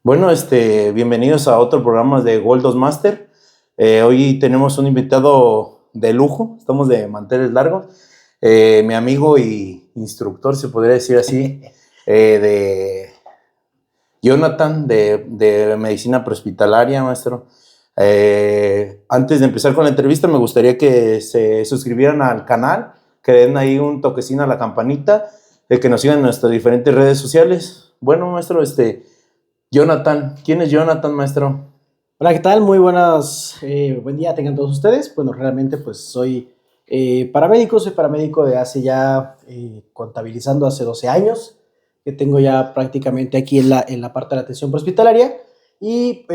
Bueno, bienvenidos a otro programa de Goldos Master. Hoy tenemos un invitado de lujo, estamos de manteles largos. Mi amigo y instructor, se podría decir así, de Jonathan, de Medicina Prehospitalaria, maestro. Antes de empezar con la entrevista, me gustaría que se suscribieran al canal, que den ahí un toquecín a la campanita, que nos sigan en nuestras diferentes redes sociales. Bueno, maestro, Jonathan, ¿quién es Jonathan, maestro? Hola, ¿qué tal? Muy buenas, buen día tengan todos ustedes. Bueno, realmente pues soy soy paramédico de hace ya, contabilizando hace 12 años, que tengo ya prácticamente aquí en la parte de la atención prehospitalaria y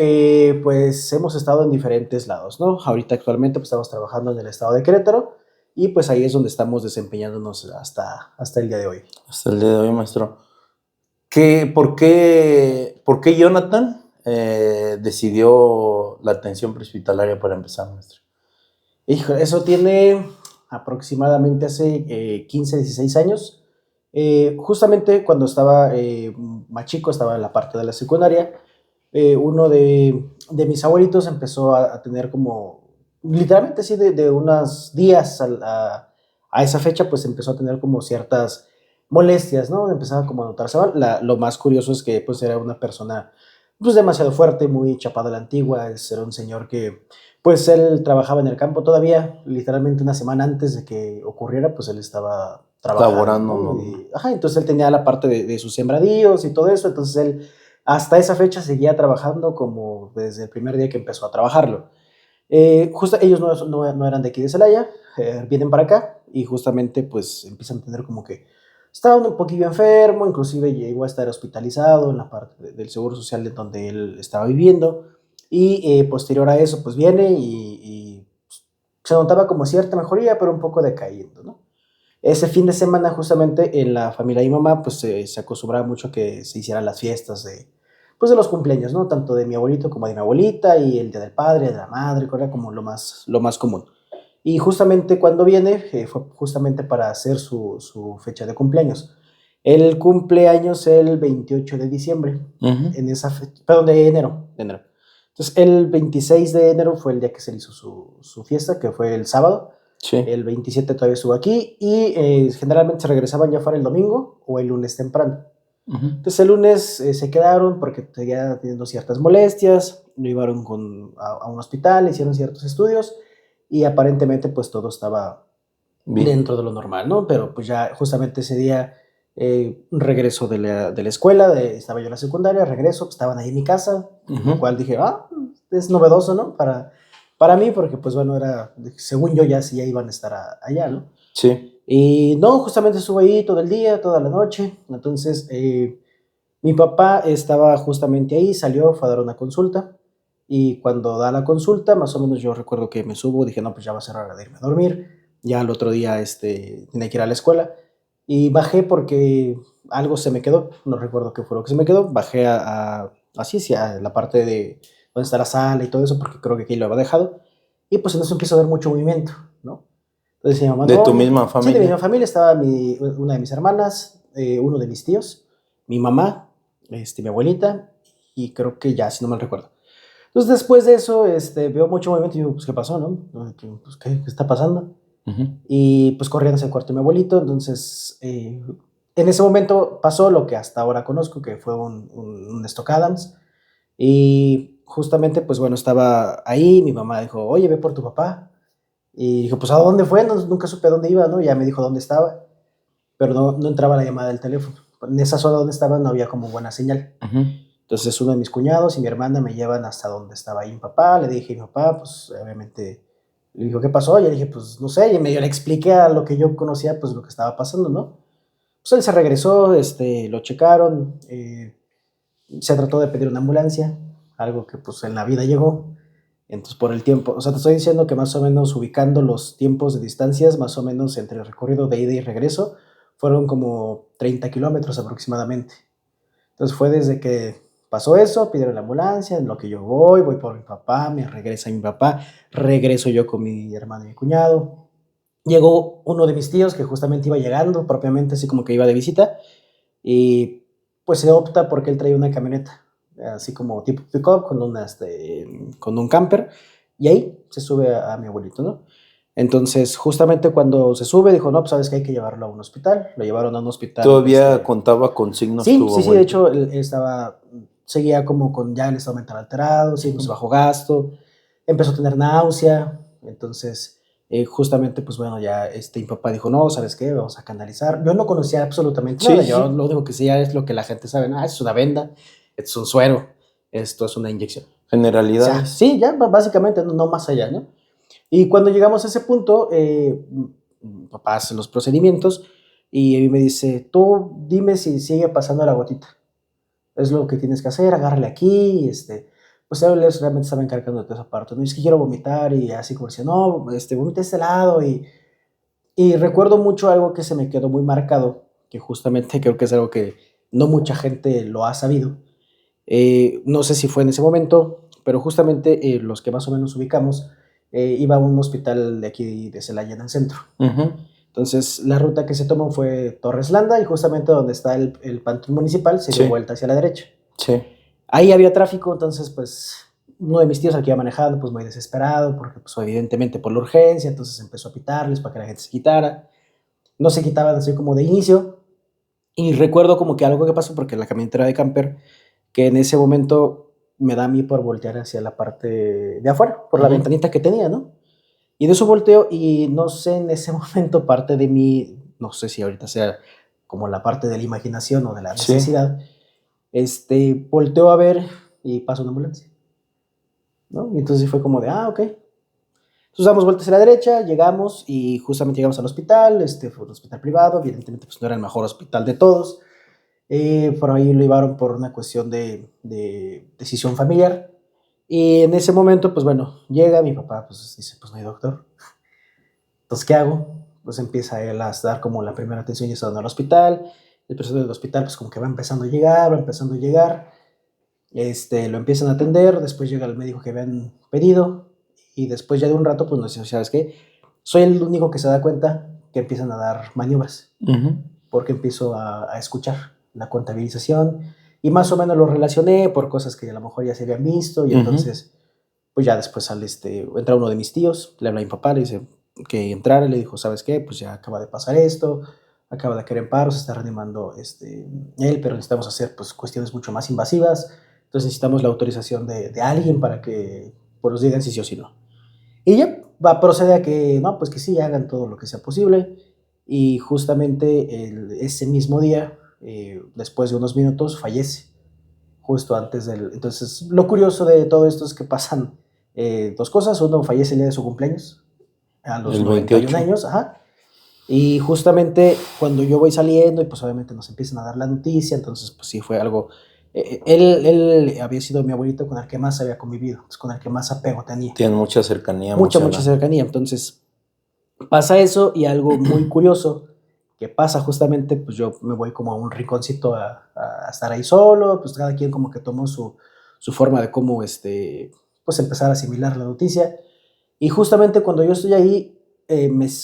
pues hemos estado en diferentes lados, ¿no? Ahorita actualmente pues estamos trabajando en el estado de Querétaro y pues ahí es donde estamos desempeñándonos hasta el día de hoy. Hasta el día de hoy, maestro. ¿Por qué Jonathan decidió la atención prehospitalaria para empezar, maestro? Hijo, eso tiene aproximadamente hace 15, 16 años. Justamente cuando estaba más chico, estaba en la parte de la secundaria, uno de mis abuelitos empezó a tener como, literalmente así de unos días a esa fecha, pues empezó a tener como ciertas molestias, ¿no? Empezaba como a notarse mal. Lo más curioso es que pues era una persona pues demasiado fuerte, muy chapado a la antigua. Era un señor que pues él trabajaba en el campo todavía, literalmente una semana antes de que ocurriera, pues él estaba trabajando, Laborando, ¿no? ¿no? Entonces él tenía la parte de sus sembradíos y todo eso, entonces él hasta esa fecha seguía trabajando como desde el primer día que empezó a trabajarlo. Justo ellos no eran de aquí de Celaya, vienen para acá y justamente pues empiezan a tener como que estaba un poquillo enfermo, inclusive llegó a estar hospitalizado en la parte del seguro social de donde él estaba viviendo y posterior a eso pues viene y pues, se notaba como cierta mejoría pero un poco decayendo, ¿no? Ese fin de semana justamente en la familia de mi mamá pues se acostumbraba mucho que se hicieran las fiestas pues de los cumpleaños, ¿no? Tanto de mi abuelito como de mi abuelita y el día del padre, de la madre, que era como lo más común. Y justamente cuando viene fue justamente para hacer su fecha de cumpleaños. Él cumpleaños el 28 de diciembre, en esa fecha, perdón, de enero. Entonces el 26 de enero fue el día que se le hizo su fiesta, que fue el sábado. Sí. El 27 todavía estuvo aquí y generalmente se regresaban ya fuera el domingo o el lunes temprano. Entonces el lunes se quedaron porque seguía teniendo ciertas molestias, lo llevaron a un hospital, hicieron ciertos estudios y aparentemente pues todo estaba Bien. dentro de lo normal, ¿no? Pero pues ya justamente ese día regreso de la escuela, estaba yo en la secundaria, regreso, pues, estaban ahí en mi casa, lo cual dije, es novedoso, ¿no? Para mí, porque pues bueno, según yo ya sí ya iban a estar allá, ¿no? Sí. Y no, justamente estuve ahí todo el día, toda la noche. Entonces, mi papá estaba justamente ahí, salió, fue a dar una consulta. Y cuando da la consulta, más o menos yo recuerdo que me subo, dije, no, pues ya va a ser hora de irme a dormir. Ya el otro día tenía que ir a la escuela. Y bajé porque algo se me quedó, no recuerdo qué fue lo que se me quedó. Bajé así hacia la parte de donde está la sala y todo eso, porque creo que aquí lo había dejado. Y pues entonces empiezo a ver mucho movimiento, ¿no? Entonces mi mamá, ¿De tu no, misma sí, de mi familia? misma familia estaba una de mis hermanas, uno de mis tíos, mi mamá, mi abuelita, y creo que ya, si no mal recuerdo. Entonces después de eso, veo mucho movimiento y digo, pues, ¿qué pasó, no? Pues, ¿qué está pasando? Y pues corrían hacia el cuarto de mi abuelito, entonces en ese momento pasó lo que hasta ahora conozco, que fue un Stock Adams, y justamente, pues bueno, estaba ahí, mi mamá dijo, oye, ve por tu papá, y dijo, pues ¿a dónde fue? No, nunca supe a dónde iba, ¿no? Ya me dijo dónde estaba, pero no entraba la llamada del teléfono. En esa zona donde estaba no había como buena señal. Entonces uno de mis cuñados y mi hermana me llevan hasta donde estaba ahí mi papá. Le dije a mi papá, pues obviamente, le dijo, ¿qué pasó? Y le dije, pues no sé, y medio le expliqué a lo que yo conocía, pues lo que estaba pasando, ¿no? Pues él se regresó, lo checaron, se trató de pedir una ambulancia, algo que pues en la vida llegó. Entonces, por el tiempo, o sea, te estoy diciendo que más o menos ubicando los tiempos de distancias, más o menos entre el recorrido de ida y regreso, fueron como 30 kilómetros aproximadamente. Entonces fue desde que pasó eso, pidieron la ambulancia, en lo que yo voy por mi papá, me regresa mi papá, regreso yo con mi hermano y mi cuñado. Llegó uno de mis tíos que justamente iba llegando, propiamente así como que iba de visita, y pues se opta porque él traía una camioneta. así como tipo pick-up con un camper, y ahí se sube a mi abuelito, ¿no? Entonces, justamente cuando se sube, dijo, no, pues sabes que hay que llevarlo a un hospital. Lo llevaron a un hospital. ¿Todavía contaba con signos sí, tu sí, abuelito? de hecho, él seguía como con ya el estado mental alterado, sí, bajo gasto, empezó a tener náusea, entonces, justamente, pues bueno, ya mi papá dijo, no, ¿sabes qué? Vamos a canalizar. Yo no conocía absolutamente nada, yo lo único que sé es lo que la gente sabe, no, es una venda, es un suero, esto es una inyección. Generalidades. O sea, sí, ya básicamente, no más allá, ¿no? Y cuando llegamos a ese punto, papá hace los procedimientos y a mí me dice, tú dime si sigue pasando la gotita. Es lo que tienes que hacer, agárrale aquí, pues él realmente estaba encargando de toda esa parte, ¿no? Y es que quiero vomitar y así como decía, no, vomita este lado y recuerdo mucho algo que se me quedó muy marcado, que justamente creo que es algo que no mucha gente lo ha sabido. No sé si fue en ese momento, pero justamente los que más o menos ubicamos, iba a un hospital de aquí de Celaya en el centro. Entonces la ruta que se tomó fue Torres Landa y justamente donde está el panteón municipal se dio vuelta hacia la derecha. Sí. Ahí había tráfico, entonces pues uno de mis tíos al que iba manejando pues muy desesperado porque pues evidentemente por la urgencia, entonces empezó a pitarles para que la gente se quitara. No se quitaban así como de inicio y recuerdo como que algo que pasó porque la camioneta era de camper, que en ese momento me da a mí por voltear hacia la parte de afuera, por la ventanita que tenía, ¿no? Y de eso volteo y no sé, en ese momento parte de mí, no sé si ahorita sea como la parte de la imaginación o de la necesidad, volteo a ver y pasa una ambulancia, ¿no? Y entonces fue como de, ok. Entonces damos vueltas a la derecha, llegamos y justamente llegamos al hospital, fue un hospital privado, evidentemente pues no era el mejor hospital de todos. Por ahí lo llevaron por una cuestión de decisión familiar. Y en ese momento, pues bueno, llega mi papá, pues dice, pues no hay doctor. Entonces, ¿qué hago? Pues empieza él a dar como la primera atención y está dando al hospital. El personal del hospital, pues como que va empezando a llegar, va empezando a llegar. Lo empiezan a atender, después llega el médico que habían pedido. Y después ya de un rato, pues nos dice, ¿sabes qué? Soy el único que se da cuenta que empiezan a dar maniobras. Porque empiezo a escuchar la contabilización y más o menos lo relacioné por cosas que a lo mejor ya se habían visto y entonces pues ya después sale entra uno de mis tíos, le habla a mi papá, le dice que entrara, le dijo, ¿sabes qué? Pues ya acaba de pasar esto, acaba de caer en paro, se está reanimando él, pero necesitamos hacer pues cuestiones mucho más invasivas, entonces necesitamos la autorización de alguien para que pues nos digan si sí o si no. Y ya va a proceder a que, no, pues que sí, hagan todo lo que sea posible. Y justamente ese mismo día, después de unos minutos, fallece, justo antes del... Entonces, lo curioso de todo esto es que pasan dos cosas. Uno fallece el día de su cumpleaños, a los 91 años, ajá. Y justamente cuando yo voy saliendo, y pues obviamente nos empiezan a dar la noticia, entonces pues sí fue algo... Él había sido mi abuelito con el que más había convivido, pues, con el que más apego tenía. Tienen mucha cercanía. Mucha cercanía. Entonces pasa eso y algo muy curioso que pasa justamente, pues yo me voy como a un rinconcito a estar ahí solo, pues cada quien como que tomó su forma de cómo pues empezar a asimilar la noticia. Y justamente cuando yo estoy ahí,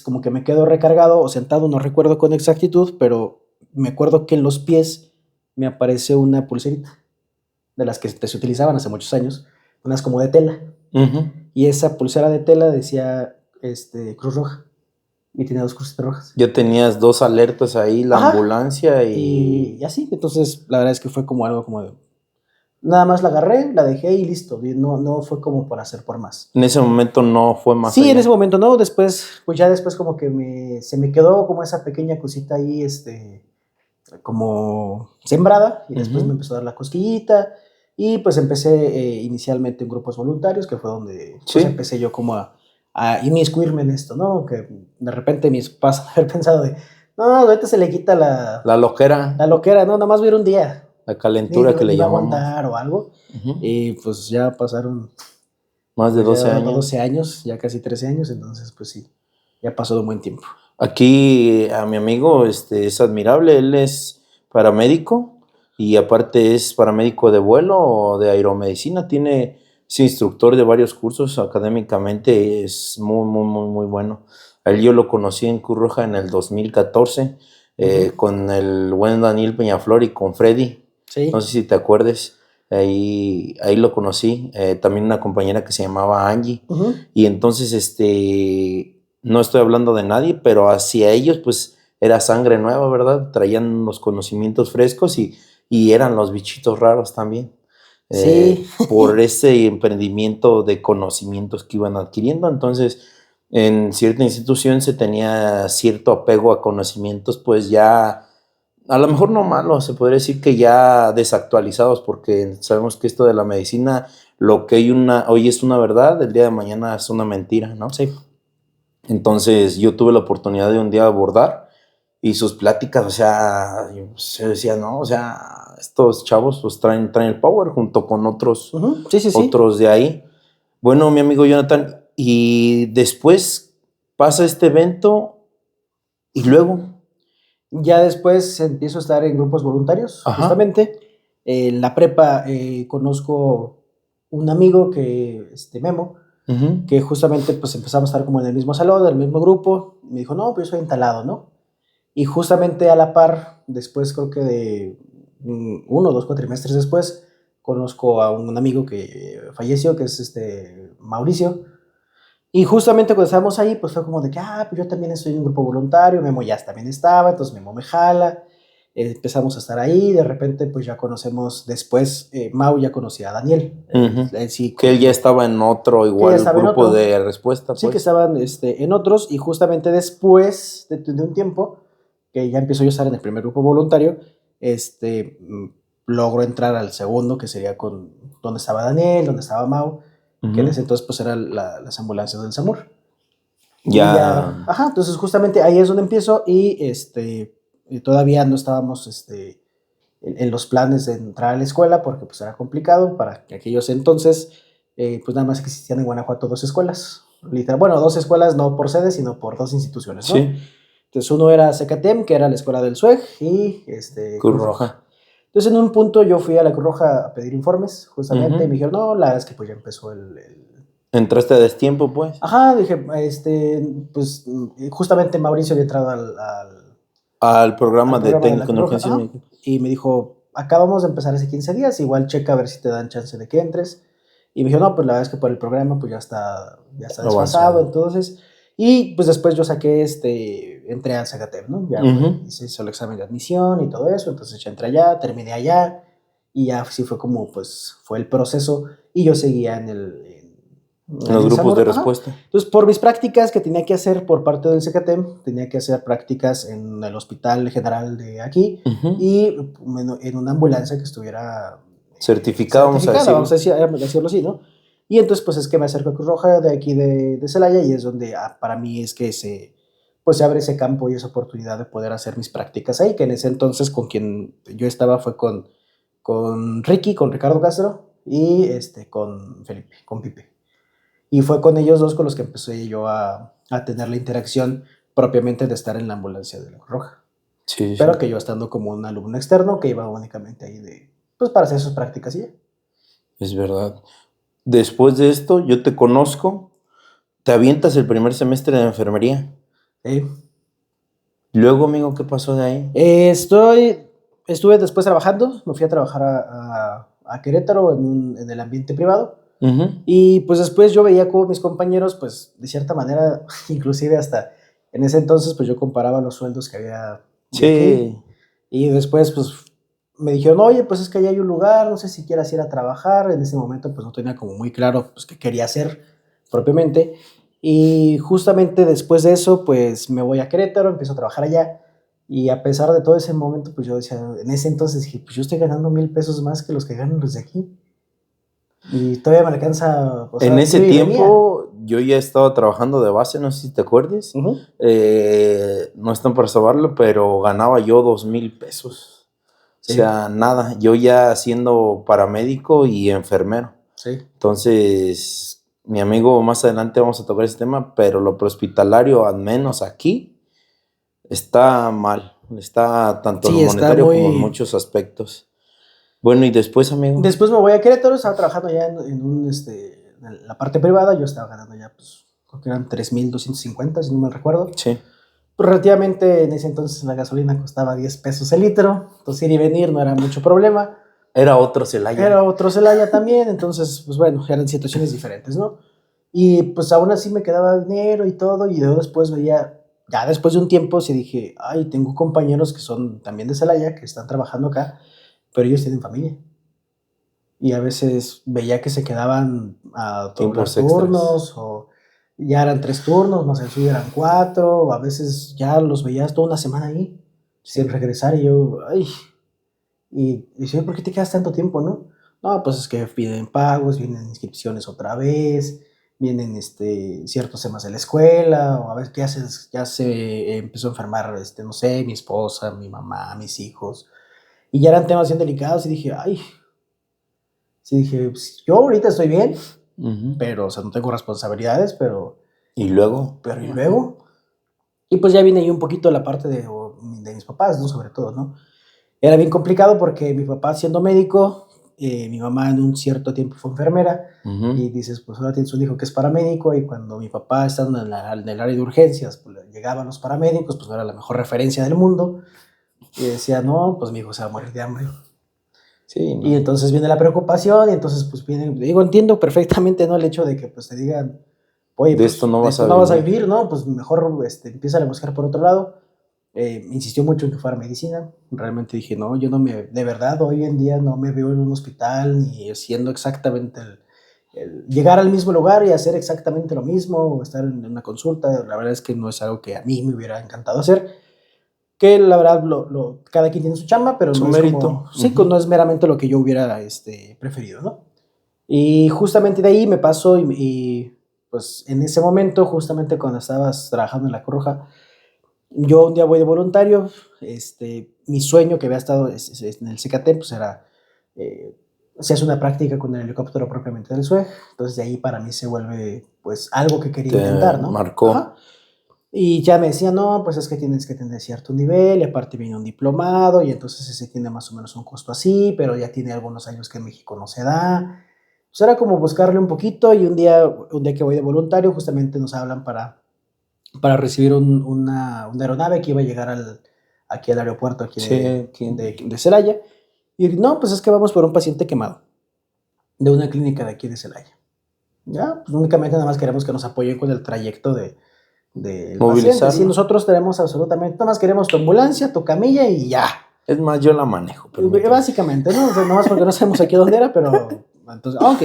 como que me quedo recargado o sentado, no recuerdo con exactitud, pero me acuerdo que en los pies me aparece una pulserita, de las que se utilizaban hace muchos años, unas como de tela. Y esa pulsera de tela decía Cruz Roja. Y tenía dos cruces rojas. Ya tenías dos alertas ahí, la ambulancia y así. Entonces, la verdad es que fue como algo como de... Nada más la agarré, la dejé y listo. Y no fue como por hacer por más. En ese momento no fue más allá. En ese momento no. Después, pues ya después como que se me quedó como esa pequeña cosita ahí, como sembrada. Y después me empezó a dar la cosquillita. Y pues empecé inicialmente en grupos voluntarios, que fue donde pues empecé yo como a inmiscuirme en esto, ¿no? Que de repente mis papás haber pensado de, no, ahorita se le quita la loquera. La loquera, no, nada más ver un día. La calentura que le llamamos. O algo. Y pues ya pasaron más de 12 años. 12 años, ya casi 13 años, entonces pues sí, ya pasó un buen tiempo. Aquí a mi amigo es admirable, él es paramédico y aparte es paramédico de vuelo o de aeromedicina, es instructor de varios cursos académicamente, es muy bueno. A él yo lo conocí en Cruz Roja en el 2014 con el buen Daniel Peñaflor y con Freddy, no sé si te acuerdes. ahí lo conocí. También una compañera que se llamaba Angie. Ujú. Y entonces, no estoy hablando de nadie, pero hacia ellos, pues, era sangre nueva, ¿verdad? Traían los conocimientos frescos y eran los bichitos raros también. Sí. Por ese emprendimiento de conocimientos que iban adquiriendo. Entonces, en cierta institución se tenía cierto apego a conocimientos, pues ya, a lo mejor no malos, se podría decir que ya desactualizados, porque sabemos que esto de la medicina, lo que hoy es una verdad, el día de mañana es una mentira, ¿no? Sí. Entonces yo tuve la oportunidad de un día abordar y sus pláticas, o sea, se decía, no, o sea, estos chavos pues traen el power junto con otros, Ujú. Sí. otros de ahí. Bueno, mi amigo Jonathan, y después pasa este evento y luego, Ya después empiezo a estar en grupos voluntarios, ajá, justamente. En la prepa conozco un amigo Memo, ujú, que justamente pues empezamos a estar como en el mismo salón, en el mismo grupo. Me dijo, no, pues yo soy entalado, ¿no? Y justamente a la par, después creo que de 1 o 2 cuatrimestres después, conozco a un amigo que falleció, que es Mauricio. Y justamente cuando estábamos ahí, pues fue como de que, pues yo también estoy en un grupo voluntario, Memo ya también estaba, entonces Memo me jala, empezamos a estar ahí, de repente pues ya conocemos, después Mau ya conocía a Daniel, ujú. él sí, Que él ya estaba en otro que ya igual estaba en grupo otro, de respuesta, sí que pues. estaban en otros, y justamente después de un tiempo, que ya empiezo yo a estar en el primer grupo voluntario, logro entrar al segundo, que sería con donde estaba Daniel, donde estaba Mau, que en Ujú. ese entonces pues eran las ambulancias del SAMUR. Y Ya, ya, ajá, entonces justamente ahí es donde empiezo y todavía no estábamos en los planes de entrar a la escuela porque pues era complicado para que aquellos entonces, pues nada más que existían en Guanajuato 2 escuelas, literal, bueno, 2 escuelas no por sede, sino por 2 instituciones, ¿no? sí, Entonces uno era Secatem, que era la escuela del SUEG, y Cruz Cruz Roja. Roja. Entonces en un punto yo fui a la Cruz Roja a pedir informes, justamente, y me Ujú. dijeron, no, la verdad es que pues ya empezó Entraste a destiempo, pues, Ajá, dije, pues justamente Mauricio había entrado al programa al de programa de la técnico en Cruz Roja, urgencias ajá, médicas. y me dijo, acabamos de empezar hace 15 días, igual checa a ver si te dan chance de que entres. Y me dijo, no, pues la verdad es que por el programa pues ya está desfasado, Avanzado. entonces, y pues después yo saqué, entré al Zacatep, ¿no? Ya Ujú. hizo el examen de admisión y todo eso, entonces ya entré allá, terminé allá, y ya sí fue como, pues, fue el proceso, y yo seguía En en los el grupos de SAMUR, ajá. respuesta. Entonces, por mis prácticas que tenía que hacer por parte del CECATEM, tenía que hacer prácticas en el Hospital General de aquí Ujú. y en una ambulancia que estuviera Certificado, vamos a certificada, vamos decirlo. a decirlo así, ¿no? Y entonces, pues es que me acerco a Cruz Roja de aquí de Celaya y es donde para mí es que pues se abre ese campo y esa oportunidad de poder hacer mis prácticas ahí, que en ese entonces con quien yo estaba fue con Ricky, con Ricardo Castro y con Felipe, con Pipe. Y fue con ellos dos con los que empecé yo a tener la interacción propiamente de estar en la ambulancia de la Cruz Roja. Sí, sí, Pero sí. que yo estando como un alumno externo que iba únicamente ahí pues para hacer sus prácticas y ya. Es verdad. Después de esto, yo te conozco, te avientas el primer semestre de enfermería. Eh, Luego, amigo, ¿qué pasó de ahí? estuve después trabajando, me fui a trabajar a Querétaro en el ambiente privado. Ujú. Y pues después yo veía como mis compañeros, pues de cierta manera, inclusive hasta en ese entonces, pues yo comparaba los sueldos que había de aquí. Sí. Y después, pues me dijeron, oye, pues es que ahí hay un lugar, no sé si quieras ir a trabajar. En ese momento, pues no tenía como muy claro, pues qué quería hacer propiamente. Y justamente después de eso, pues me voy a Querétaro, empiezo a trabajar allá. Y a pesar de todo ese momento, pues yo decía, en ese entonces dije, pues yo estoy ganando 1,000 pesos más que los que ganan los de aquí. Y todavía me alcanza, o En sea, ese yo y venía. tiempo, yo ya estaba trabajando de base, no sé si te acuerdes. Ujú. No están para saberlo, pero ganaba yo 2,000 pesos. O Sí, sea, nada, yo ya siendo paramédico y enfermero. sí. Entonces, mi amigo, más adelante vamos a tocar ese tema, pero lo prehospitalario, al menos aquí, está mal. Está tanto en lo Sí, está monetario como en muy... muchos aspectos. Bueno, y después, amigo. Después me voy a Querétaro, estaba trabajando ya en la parte privada, yo estaba ganando ya, pues, creo que eran 3,250 si no me recuerdo. Sí. Pues relativamente en ese entonces la gasolina costaba 10 pesos el litro, entonces ir y venir no era mucho problema. Era otro Celaya. Era otro Celaya también, entonces, pues bueno, eran situaciones diferentes, ¿no? Y pues aún así me quedaba dinero y todo, y luego después veía, ya después de un tiempo, sí dije, ay, tengo compañeros que son también de Celaya, que están trabajando acá, pero ellos tienen familia. Y a veces veía que se quedaban a doblar Tiempos turnos, extras. o ya eran 3 turnos, no sé, si eran 4, o a veces ya los veías toda una semana ahí, sin regresar, y yo, ay, y sí, ¿por qué te quedas tanto tiempo, no? No, pues es que vienen pagos, vienen inscripciones otra vez, vienen ciertos temas de la escuela, o a ver qué haces, ya se empezó a enfermar, no sé, mi esposa, mi mamá, mis hijos, y ya eran temas bien delicados, y dije, ay, sí, dije, pues, yo ahorita estoy bien, pero, o sea, no tengo responsabilidades, ¿Y luego? pero ¿y luego? Y pues ya viene ahí un poquito la parte de mis papás, ¿no? Sobre todo, ¿no? Era bien complicado porque mi papá siendo médico, mi mamá en un cierto tiempo fue enfermera, y dices, pues ahora tienes un hijo que es paramédico, y cuando mi papá estaba en el área de urgencias, pues llegaban los paramédicos, pues no era la mejor referencia del mundo, y decía, no, pues mi hijo se va a morir de hambre. Sí, no. Y entonces viene la preocupación, y entonces pues viene, digo, entiendo perfectamente, ¿no? El hecho de que pues te digan, oye, De pues esto no de vas esto a no vas a vivir. vivir, ¿no? Pues mejor empieza a buscar por otro lado. Insistió mucho en que fuera medicina. Realmente dije, no, yo no me, de verdad, hoy en día no me veo en un hospital ni haciendo exactamente llegar al mismo lugar y hacer exactamente lo mismo, o estar en una consulta. La verdad es que no es algo que a mí me hubiera encantado hacer. Que la verdad, cada quien tiene su chamba, pero Su no es mérito. como, sí, no es meramente lo que yo hubiera preferido, ¿no? Y justamente de ahí me pasó, pues en ese momento, justamente cuando estabas trabajando en la Cruz Roja, yo un día voy de voluntario. Mi sueño que había estado en el CKT, pues era, se hace una práctica con el helicóptero propiamente del SUEG, entonces de ahí para mí se vuelve pues algo que quería Te intentar, ¿no? marcó. Ajá. Y ya me decía, no, pues es que tienes que tener cierto nivel, y aparte viene un diplomado, y entonces ese tiene más o menos un costo así, pero ya tiene algunos años que en México no se da. Pues era como buscarle un poquito, y un día que voy de voluntario, justamente nos hablan para recibir una aeronave que iba a llegar aquí al aeropuerto aquí Sí, de Celaya. Y no, pues es que vamos por un paciente quemado de una clínica de aquí de Celaya. Ya, pues únicamente nada más queremos que nos apoyen con el trayecto del paciente. Sí, movilizarlo. nosotros tenemos absolutamente, nada más queremos tu ambulancia, tu camilla y ya. Es más, yo la manejo. Básicamente, ¿no? O sea, nada más porque no sabemos aquí dónde era, pero entonces, ok.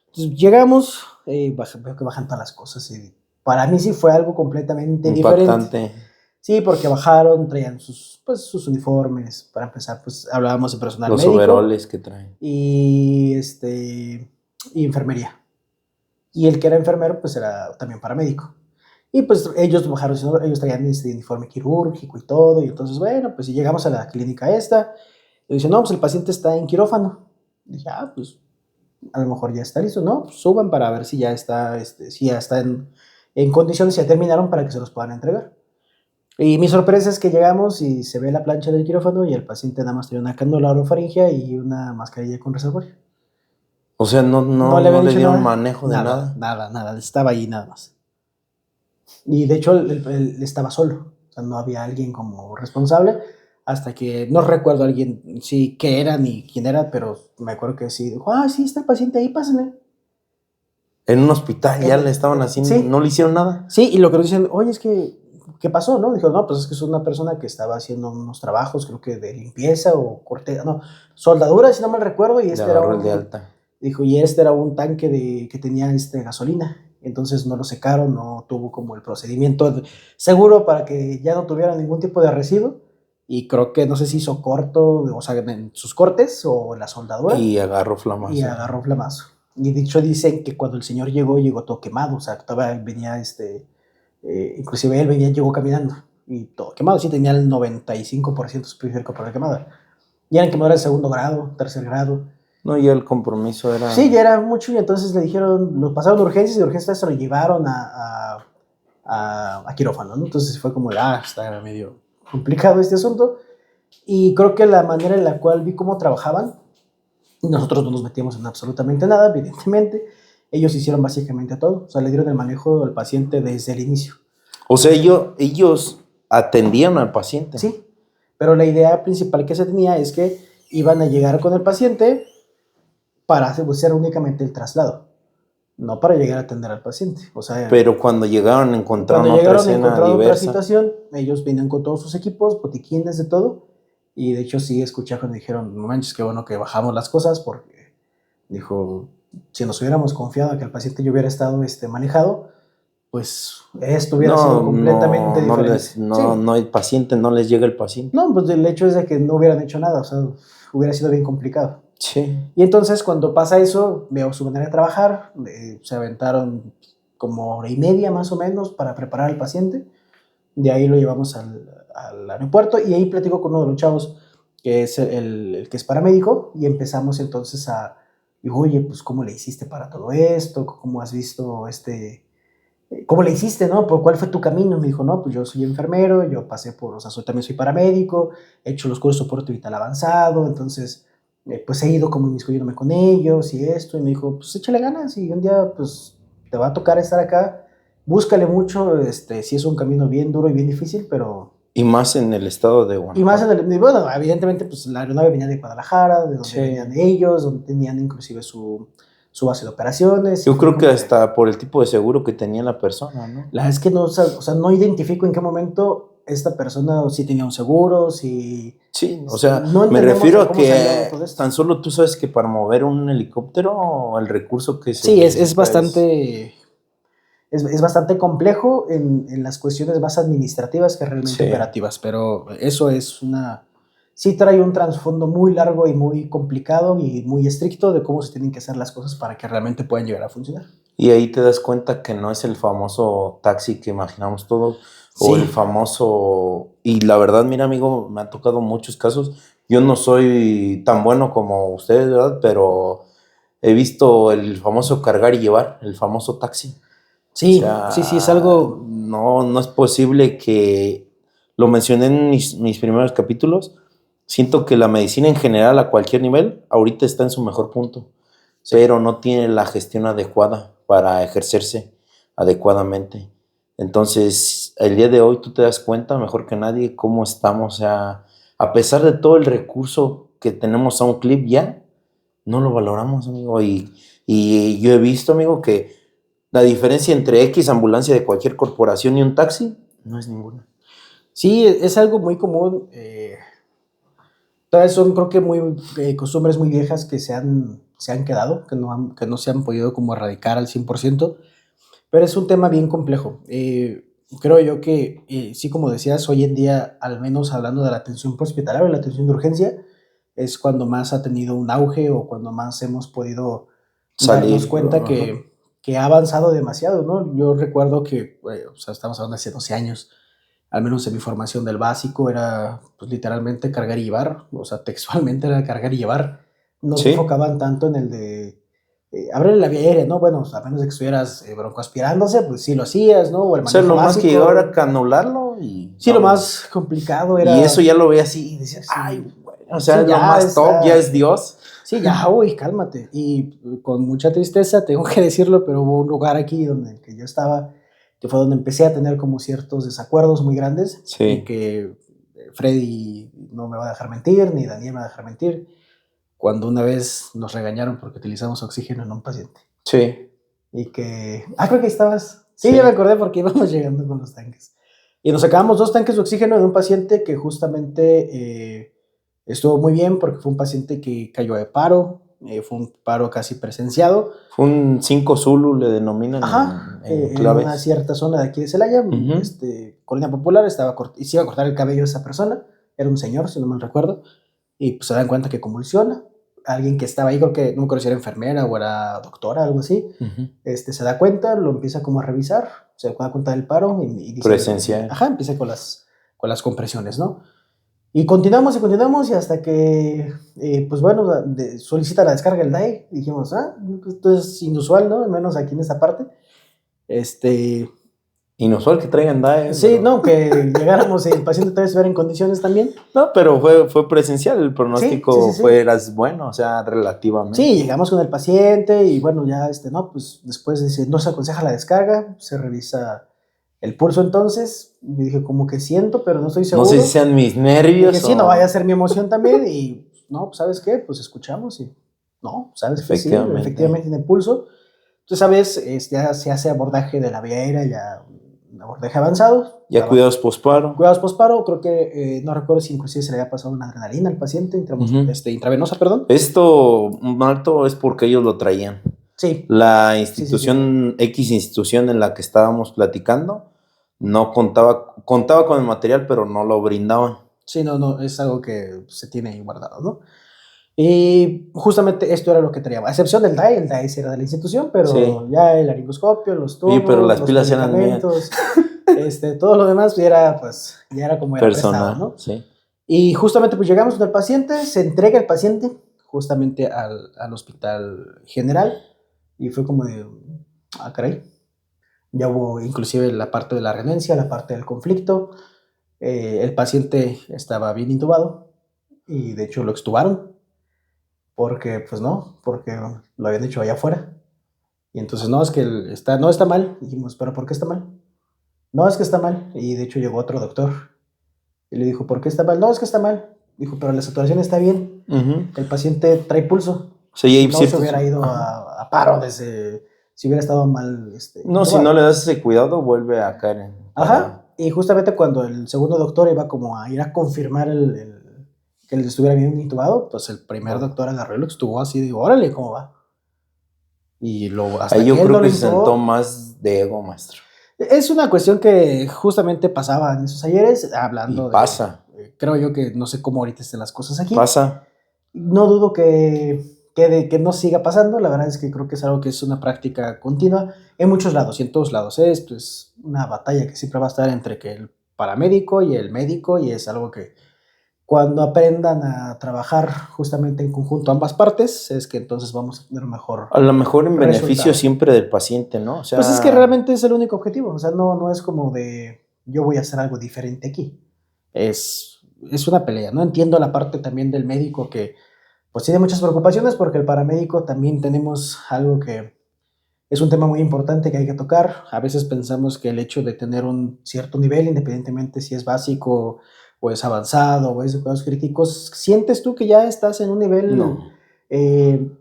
Entonces llegamos, veo que bajan todas las cosas, y para mí sí fue algo completamente diferente. Impactante. Sí, porque bajaron, traían sus uniformes. Para empezar, pues hablábamos de personal Los médico overoles que traen. y enfermería. Y el que era enfermero, pues era también paramédico. Y pues ellos bajaron, ellos traían uniforme quirúrgico y todo. Y entonces, bueno, pues si llegamos a la clínica esta, y dicen, no, pues el paciente está en quirófano. Y dije, pues a lo mejor ya está listo, ¿no? Pues suban para ver si ya está, si ya está en condiciones, si ya terminaron para que se los puedan entregar. Y mi sorpresa es que llegamos y se ve la plancha del quirófano, y el paciente nada más tenía una cánula orofaringea y una mascarilla con reservorio. O sea, no le había le dicho dieron nada. manejo de nada. Nada, estaba ahí nada más. Y de hecho él estaba solo, o sea, no había alguien como responsable, hasta que no recuerdo alguien, sí, qué era ni quién era, pero me acuerdo que sí, dijo, sí, está el paciente ahí, pásenle. En un hospital ya le estaban haciendo, Sí. no le hicieron nada. Sí, y lo que nos dicen, oye, es que, ¿qué pasó, no? Dijo, no, pues es que es una persona que estaba haciendo unos trabajos, creo que de limpieza o corte, no, soldadura, si no mal recuerdo, y Le agarró el de alta. dijo, y era un tanque que tenía gasolina, entonces no lo secaron, no tuvo como el procedimiento seguro para que ya no tuviera ningún tipo de residuo, y creo que no sé si hizo corto, o sea, en sus cortes o la soldadura. Y agarró flamazo. Y dicho dicen que cuando el señor llegó todo quemado, o sea, todavía venía, inclusive él llegó caminando, y todo quemado, sí tenía el 95% superior corporal quemada. Y eran quemaduras de segundo grado, tercer grado. No, ya el compromiso era... Sí, ya era mucho, y entonces le dijeron, lo pasaron de urgencias, y de urgencias se lo llevaron a quirófano, ¿no? Entonces fue como, está medio complicado este asunto. Y creo que la manera en la cual vi cómo trabajaban, nosotros no nos metíamos en absolutamente nada, evidentemente. Ellos hicieron básicamente todo, o sea, le dieron el manejo al paciente desde el inicio. O sea, ellos atendían al paciente. Sí, pero la idea principal que se tenía es que iban a llegar con el paciente para hacer únicamente el traslado, no para llegar a atender al paciente. O sea, pero cuando llegaron encontraron otra situación, ellos venían con todos sus equipos, botiquines, de todo, y de hecho sí escuché cuando dijeron, no manches, qué bueno que bajamos las cosas, porque dijo, si nos hubiéramos confiado que el paciente ya hubiera estado manejado, pues esto hubiera sido completamente diferente. No, el paciente, no les llega el paciente. No, pues el hecho es de que no hubieran hecho nada, o sea, hubiera sido bien complicado. Sí. Y entonces cuando pasa eso, veo su manera de trabajar, se aventaron como hora y media más o menos para preparar al paciente, de ahí lo llevamos al aeropuerto y ahí platico con uno de los chavos, que es el que es paramédico, y empezamos entonces digo, oye, pues ¿cómo le hiciste para todo esto? ¿Cómo has visto ¿cómo le hiciste, no? ¿Cuál fue tu camino? Me dijo, no, pues yo soy enfermero, yo pasé o sea, también soy paramédico, he hecho los cursos de soporte vital avanzado, entonces, pues he ido como inmiscuyéndome con ellos y esto, y me dijo, pues échale ganas y un día, pues, te va a tocar estar acá, búscale mucho, sí es un camino bien duro y bien difícil, pero... Y más en el estado de Guanajuato. Y más bueno, evidentemente, pues la aeronave venía de Guadalajara, de donde venían ellos, donde tenían inclusive su base de operaciones. Yo creo que hasta por el tipo de seguro que tenía la persona, ¿no? La es que no, o sea, no identifico en qué momento esta persona si tenía un seguro, si... Sí, o sea, no me refiero a que tan solo tú sabes que para mover un helicóptero, el recurso que se... Sí, es bastante... Es bastante complejo en las cuestiones más administrativas que realmente operativas, pero eso es sí trae un trasfondo muy largo y muy complicado y muy estricto de cómo se tienen que hacer las cosas para que realmente puedan llegar a funcionar. Y ahí te das cuenta que no es el famoso taxi que imaginamos todos, o el famoso... Y la verdad, mira, amigo, me han tocado muchos casos. Yo no soy tan bueno como ustedes, ¿verdad? Pero he visto el famoso cargar y llevar, el famoso taxi. Sí, o sea, sí, es algo... No es posible que... Lo mencioné en mis primeros capítulos. Siento que la medicina en general, a cualquier nivel, ahorita está en su mejor punto, pero no tiene la gestión adecuada para ejercerse adecuadamente. Entonces, el día de hoy tú te das cuenta, mejor que nadie, cómo estamos. O sea, a pesar de todo el recurso que tenemos a un clip ya, no lo valoramos, amigo. Y yo he visto, amigo, que la diferencia entre X ambulancia de cualquier corporación y un taxi no es ninguna. Sí, es algo muy común. Todavía son, creo que, muy costumbres muy viejas que se han quedado, que no se han podido como erradicar al 100%, pero es un tema bien complejo. Creo yo que, sí, como decías, hoy en día, al menos hablando de la atención prehospitalaria, la atención de urgencia, es cuando más ha tenido un auge o cuando más hemos podido darnos cuenta que ha avanzado demasiado, ¿no? Yo recuerdo que, o sea, estamos hablando de hace 12 años, al menos en mi formación del básico, era pues literalmente cargar y llevar, o sea, textualmente era cargar y llevar. No se enfocaban tanto en el de abrirle la vía aérea, ¿no? Bueno, a menos de que estuvieras broncoaspirándose, pues sí lo hacías, ¿no? O el manejo lo más que llegaba era anularlo y... Sí, lo más complicado era... Y eso ya lo veía así y decías, ay, bueno, o sea, sí, lo más top, ya es Dios. Sí, ya, uy, cálmate. Y con mucha tristeza, tengo que decirlo, pero hubo un lugar aquí donde que yo estaba, que fue donde empecé a tener como ciertos desacuerdos muy grandes, y que Freddy no me va a dejar mentir, ni Daniel me va a dejar mentir, cuando una vez nos regañaron porque utilizamos oxígeno en un paciente. Sí. Y que... creo que ahí estabas. Sí, ya me acordé porque íbamos llegando con los tanques. Y nos sacábamos 2 tanques de oxígeno de un paciente que justamente estuvo muy bien porque fue un paciente que cayó de paro, fue un paro casi presenciado. Fue un 5 Zulu, le denominan. Ajá, en una cierta zona de aquí de Celaya, Colonia Popular, y se iba a cortar el cabello de esa persona, era un señor, si no mal recuerdo, y pues se dan cuenta que convulsiona. Alguien que estaba ahí, creo que no me acuerdo si era enfermera o era doctora, algo así, se da cuenta, lo empieza como a revisar, se da cuenta del paro y dice... Presencial. Ajá, empieza con las compresiones, ¿no? Y continuamos y hasta que, pues bueno, solicita la descarga del DAE. Y dijimos, esto es inusual, ¿no? Al menos aquí en esta parte. Inusual que traigan DAE. Sí, pero... no, que llegáramos y el paciente todavía estuviera en condiciones también. No, pero fue presencial, el pronóstico era bueno, o sea, relativamente. Sí, llegamos con el paciente y bueno, ya, no, pues después no se aconseja la descarga, se revisa el pulso entonces. Yo dije, como que siento, pero no estoy seguro. No sé si sean mis nervios. Y dije, sí, no vaya a ser mi emoción también. Y no, pues, ¿sabes qué? Pues escuchamos y no, ¿sabes qué? Sí, Efectivamente. efectivamente tiene pulso. Entonces, ¿sabes? Ya se hace abordaje de la vía aérea, ya un abordaje avanzado. Ya cuidados posparo. Cuidados posparo, creo que no recuerdo si inclusive se le había pasado una adrenalina al paciente, intravenosa, perdón. Esto, Marto, es porque ellos lo traían. Sí. La institución, X institución en la que estábamos platicando, no contaba con el material, pero no lo brindaban. Sí, no, es algo que se tiene ahí guardado, ¿no? Y justamente esto era lo que traía, a excepción del DAE, el DAE sí era de la institución, pero Sí. ya el laringoscopio, los tubos, Pero las los pilas eran mías. medicamentos, todo lo demás ya era como era Personal, prestado, ¿no? sí. Y justamente pues llegamos con el paciente, se entrega el paciente justamente al hospital general y fue como de, caray, ya hubo inclusive la parte de la renuncia, la parte del conflicto, el paciente estaba bien intubado y de hecho lo extubaron. Porque lo habían hecho allá afuera. Y entonces, no, es que no está mal. Dijimos, ¿pero por qué está mal? No, es que está mal. Y de hecho llegó otro doctor. Y le dijo, ¿por qué está mal? No, es que está mal. Dijo, pero la saturación está bien. El paciente trae pulso. Sí, si no se hubiera ido a paro si hubiera estado mal. No, si no le das ese cuidado, vuelve a caer. Ajá. Y justamente cuando el segundo doctor iba como a ir a confirmar que él estuviera bien intubado, pues el primer doctor agarró y lo extubó así, digo, órale, ¿cómo va? Y ahí yo creo que se sentó más de ego, maestro. Es una cuestión que justamente pasaba en esos ayeres, hablando y pasa. Creo yo que no sé cómo ahorita estén las cosas aquí. Pasa. No dudo que no siga pasando, la verdad es que creo que es algo que es una práctica continua en muchos lados y en todos lados. Esto es una batalla que siempre va a estar entre que el paramédico y el médico y es algo que cuando aprendan a trabajar justamente en conjunto ambas partes, es que entonces vamos a tener mejor a lo mejor en beneficio resultado. Siempre del paciente, ¿no? O sea, pues es que realmente es el único objetivo, o sea, no es como de yo voy a hacer algo diferente aquí. Es una pelea, ¿no? Entiendo la parte también del médico que pues tiene muchas preocupaciones porque el paramédico también tenemos algo que es un tema muy importante que hay que tocar. A veces pensamos que el hecho de tener un cierto nivel, independientemente si es básico o es avanzado o es de cuidados críticos, ¿sientes tú que ya estás en un nivel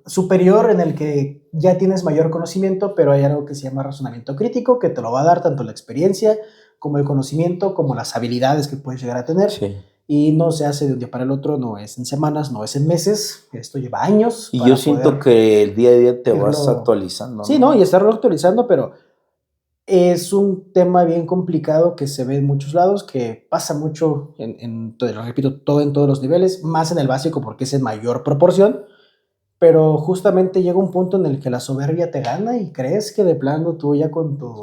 superior en el que ya tienes mayor conocimiento, pero hay algo que se llama razonamiento crítico, que te lo va a dar tanto la experiencia como el conocimiento, como las habilidades que puedes llegar a tener? Sí. Y no se hace de un día para el otro, no es en semanas, no es en meses, esto lleva años. Y yo siento que el día a día te vas actualizando, ¿no? Sí, ¿no? Y estarlo actualizando, pero es un tema bien complicado que se ve en muchos lados, que pasa mucho, repito, todo en todos los niveles, más en el básico porque es en mayor proporción, pero justamente llega un punto en el que la soberbia te gana y crees que de plano tú ya con tu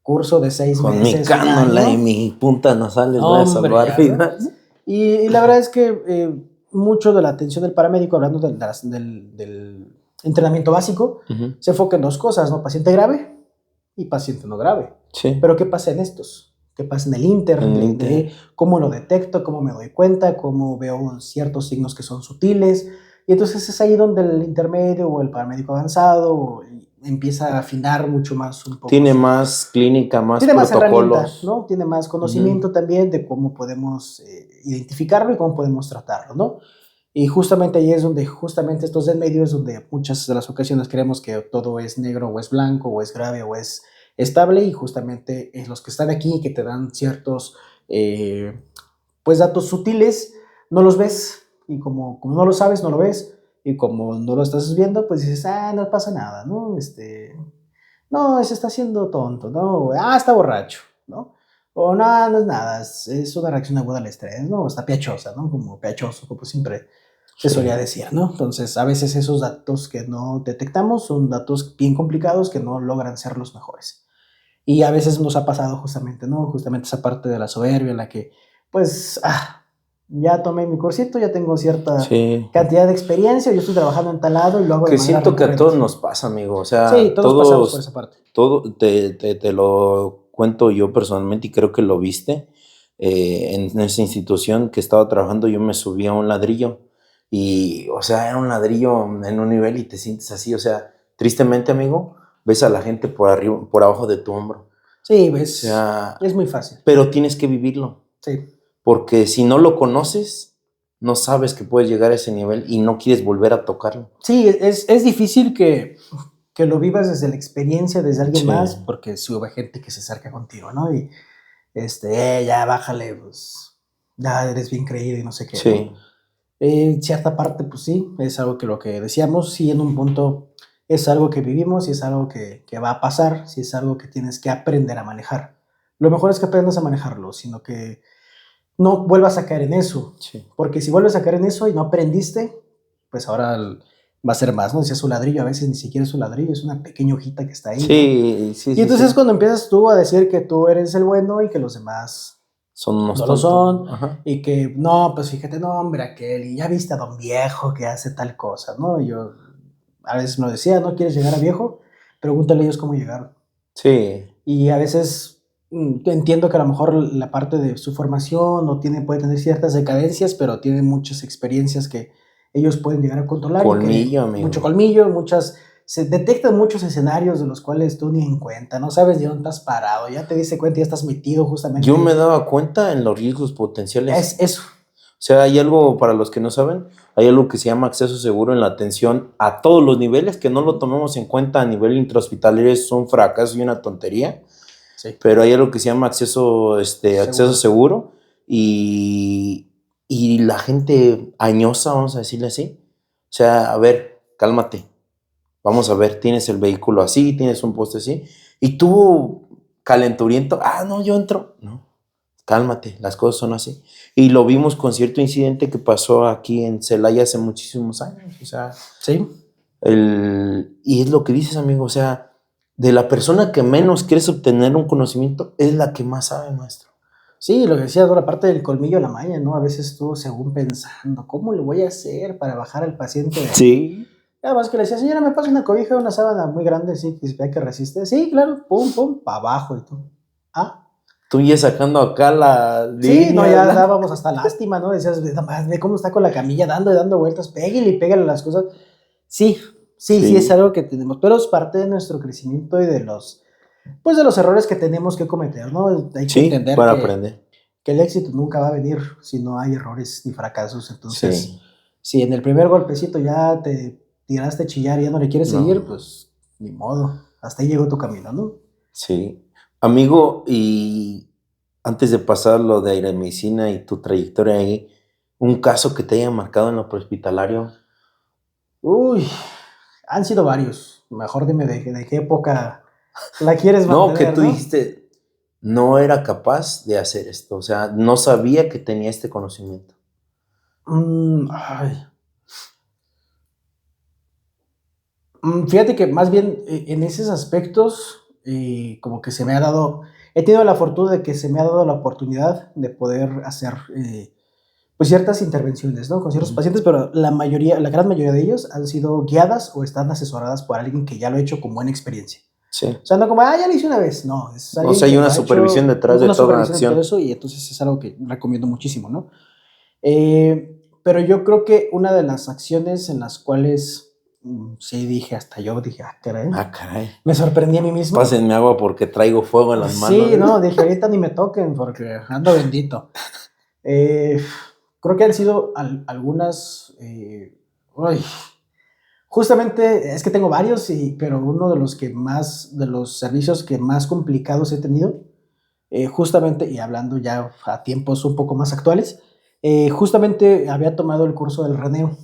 curso de 6 meses... Con mi cánula y mi punta nasal les voy a salvar vidas. Y la verdad es que mucho de la atención del paramédico, hablando del entrenamiento básico, se enfoca en dos cosas, ¿no? Paciente grave y paciente no grave. Sí. Pero ¿qué pasa en estos? ¿Qué pasa en el inter? De cómo lo detecto, cómo me doy cuenta, cómo veo ciertos signos que son sutiles. Y entonces es ahí donde el intermedio o el paramédico avanzado empieza a afinar mucho más un poco. Tiene más clínica, más tiene protocolos. Más herramientas, ¿no? Tiene más conocimiento también de cómo podemos identificarlo y cómo podemos tratarlo, ¿no? Y justamente ahí es donde, justamente estos del medio es donde muchas de las ocasiones creemos que todo es negro o es blanco o es grave o es estable, y justamente los que están aquí que te dan ciertos pues datos sutiles, no los ves, y como no lo sabes, no lo ves, y como no lo estás viendo, pues dices, no pasa nada, ¿no? No, se está haciendo tonto, ¿no? Está borracho, ¿no? O no es nada, es una reacción aguda al estrés, ¿no? Está piachosa, ¿no? Como piachoso, como siempre se solía decir, ¿no? Entonces, a veces esos datos que no detectamos son datos bien complicados que no logran ser los mejores. Y a veces nos ha pasado justamente, ¿no? Justamente esa parte de la soberbia en la que, pues, ya tomé mi cursito, ya tengo cierta cantidad de experiencia, yo estoy trabajando en tal lado y lo hago de manera siento recurrente. Que a todos nos pasa, amigo. O sea, sí, todos pasamos por esa parte. Te lo cuento yo personalmente y creo que lo viste. En esa institución que estaba trabajando, yo me subí a un ladrillo y, o sea, era un ladrillo en un nivel y te sientes así, o sea, tristemente, amigo, ves a la gente por arriba, por abajo de tu hombro. Sí, ves, o sea, es muy fácil. Pero tienes que vivirlo. Sí. Porque si no lo conoces, no sabes que puedes llegar a ese nivel y no quieres volver a tocarlo. Sí, es difícil que lo vivas desde la experiencia, desde alguien más, porque si hubo gente que se acerca contigo, ¿no? Y ya bájale, pues ya eres bien creído y no sé qué. Sí. ¿No? En cierta parte, pues sí, es algo que lo que decíamos, sí, en un punto es algo que vivimos y es algo que va a pasar, sí es algo que tienes que aprender a manejar. Lo mejor es que aprendas a manejarlo, sino que no vuelvas a caer en eso. Sí. Porque si vuelves a caer en eso y no aprendiste, pues ahora va a ser más, ¿no? Si es un ladrillo, a veces ni siquiera es un ladrillo, es una pequeña hojita que está ahí. Sí, ¿no? sí. Y entonces es cuando empiezas tú a decir que tú eres el bueno y que los demás son unos no lo son. Ajá. Y que, no, pues fíjate, no, hombre, aquel, y ya viste a don viejo que hace tal cosa, ¿no? Y yo a veces me lo decía, ¿no quieres llegar a viejo? Pregúntale a ellos cómo llegaron. Sí. Y a veces entiendo que a lo mejor la parte de su formación no puede tener ciertas decadencias, pero tiene muchas experiencias que ellos pueden llegar a controlar. Colmillo, amigo. Mucho colmillo, se detectan muchos escenarios de los cuales tú ni en cuenta, no sabes de dónde estás parado, ya te diste cuenta y ya estás metido justamente. Yo me daba cuenta en los riesgos potenciales. Es eso. O sea, hay algo, para los que no saben, hay algo que se llama acceso seguro en la atención a todos los niveles, que no lo tomemos en cuenta a nivel intrahospitalario, es un fracaso y una tontería. Sí. Pero hay algo que se llama acceso seguro y la gente añosa, vamos a decirle así. O sea, a ver, cálmate. Vamos a ver, tienes el vehículo así, tienes un poste así. Y tú, calenturiento, no, yo entro. No, cálmate, las cosas son así. Y lo vimos con cierto incidente que pasó aquí en Celaya hace muchísimos años. O sea, sí. Y es lo que dices, amigo, o sea, de la persona que menos quieres obtener un conocimiento, es la que más sabe, maestro. Sí, lo que decía, la parte del colmillo a la maña, ¿no? A veces tú, según pensando, ¿cómo lo voy a hacer para bajar al paciente? Sí. Además que le decía, señora, ¿me pasa una cobija, una sábana muy grande, sí, que se vea que resiste? Sí, claro, pum, pum, para abajo y tú. Tú ya sacando acá la línea. Sí, no, ya dábamos hasta lástima, ¿no? Decías, ve cómo está con la camilla dando vueltas, pégale las cosas. Sí, es algo que tenemos, pero es parte de nuestro crecimiento y de los errores que tenemos que cometer, ¿no? Hay que entender para aprender. Que el éxito nunca va a venir si no hay errores ni fracasos. Entonces, si en el primer golpecito ya te tiraste a chillar y ya no le quieres seguir, pues ni modo, hasta ahí llegó tu camino, ¿no? Sí. Amigo, y antes de pasar lo de aeromedicina y tu trayectoria ahí, ¿un caso que te haya marcado en lo prehospitalario? Uy, han sido varios. Mejor dime de qué época la quieres mantener, no, que tú dijiste, no era capaz de hacer esto, o sea, no sabía que tenía este conocimiento. Fíjate que más bien en esos aspectos, como que se me ha dado, he tenido la fortuna de que se me ha dado la oportunidad de poder hacer pues ciertas intervenciones, ¿no? Con ciertos pacientes, pero la gran mayoría de ellos han sido guiadas o están asesoradas por alguien que ya lo ha hecho con buena experiencia. Sí. O sea, no como, ya lo hice una vez, no. Es o sea, hay una supervisión detrás de toda la acción. De eso, y entonces es algo que recomiendo muchísimo, ¿no? Pero yo creo que una de las acciones en las cuales sí dije, caray. Me sorprendí a mí mismo. Pásenme agua porque traigo fuego en las manos. Sí, no, dije, ahorita ni me toquen porque ando bendito. Creo que han sido algunas... justamente, es que tengo varios, pero uno de los servicios que más complicados he tenido, justamente, y hablando ya a tiempos un poco más actuales, justamente había tomado el curso del reneo.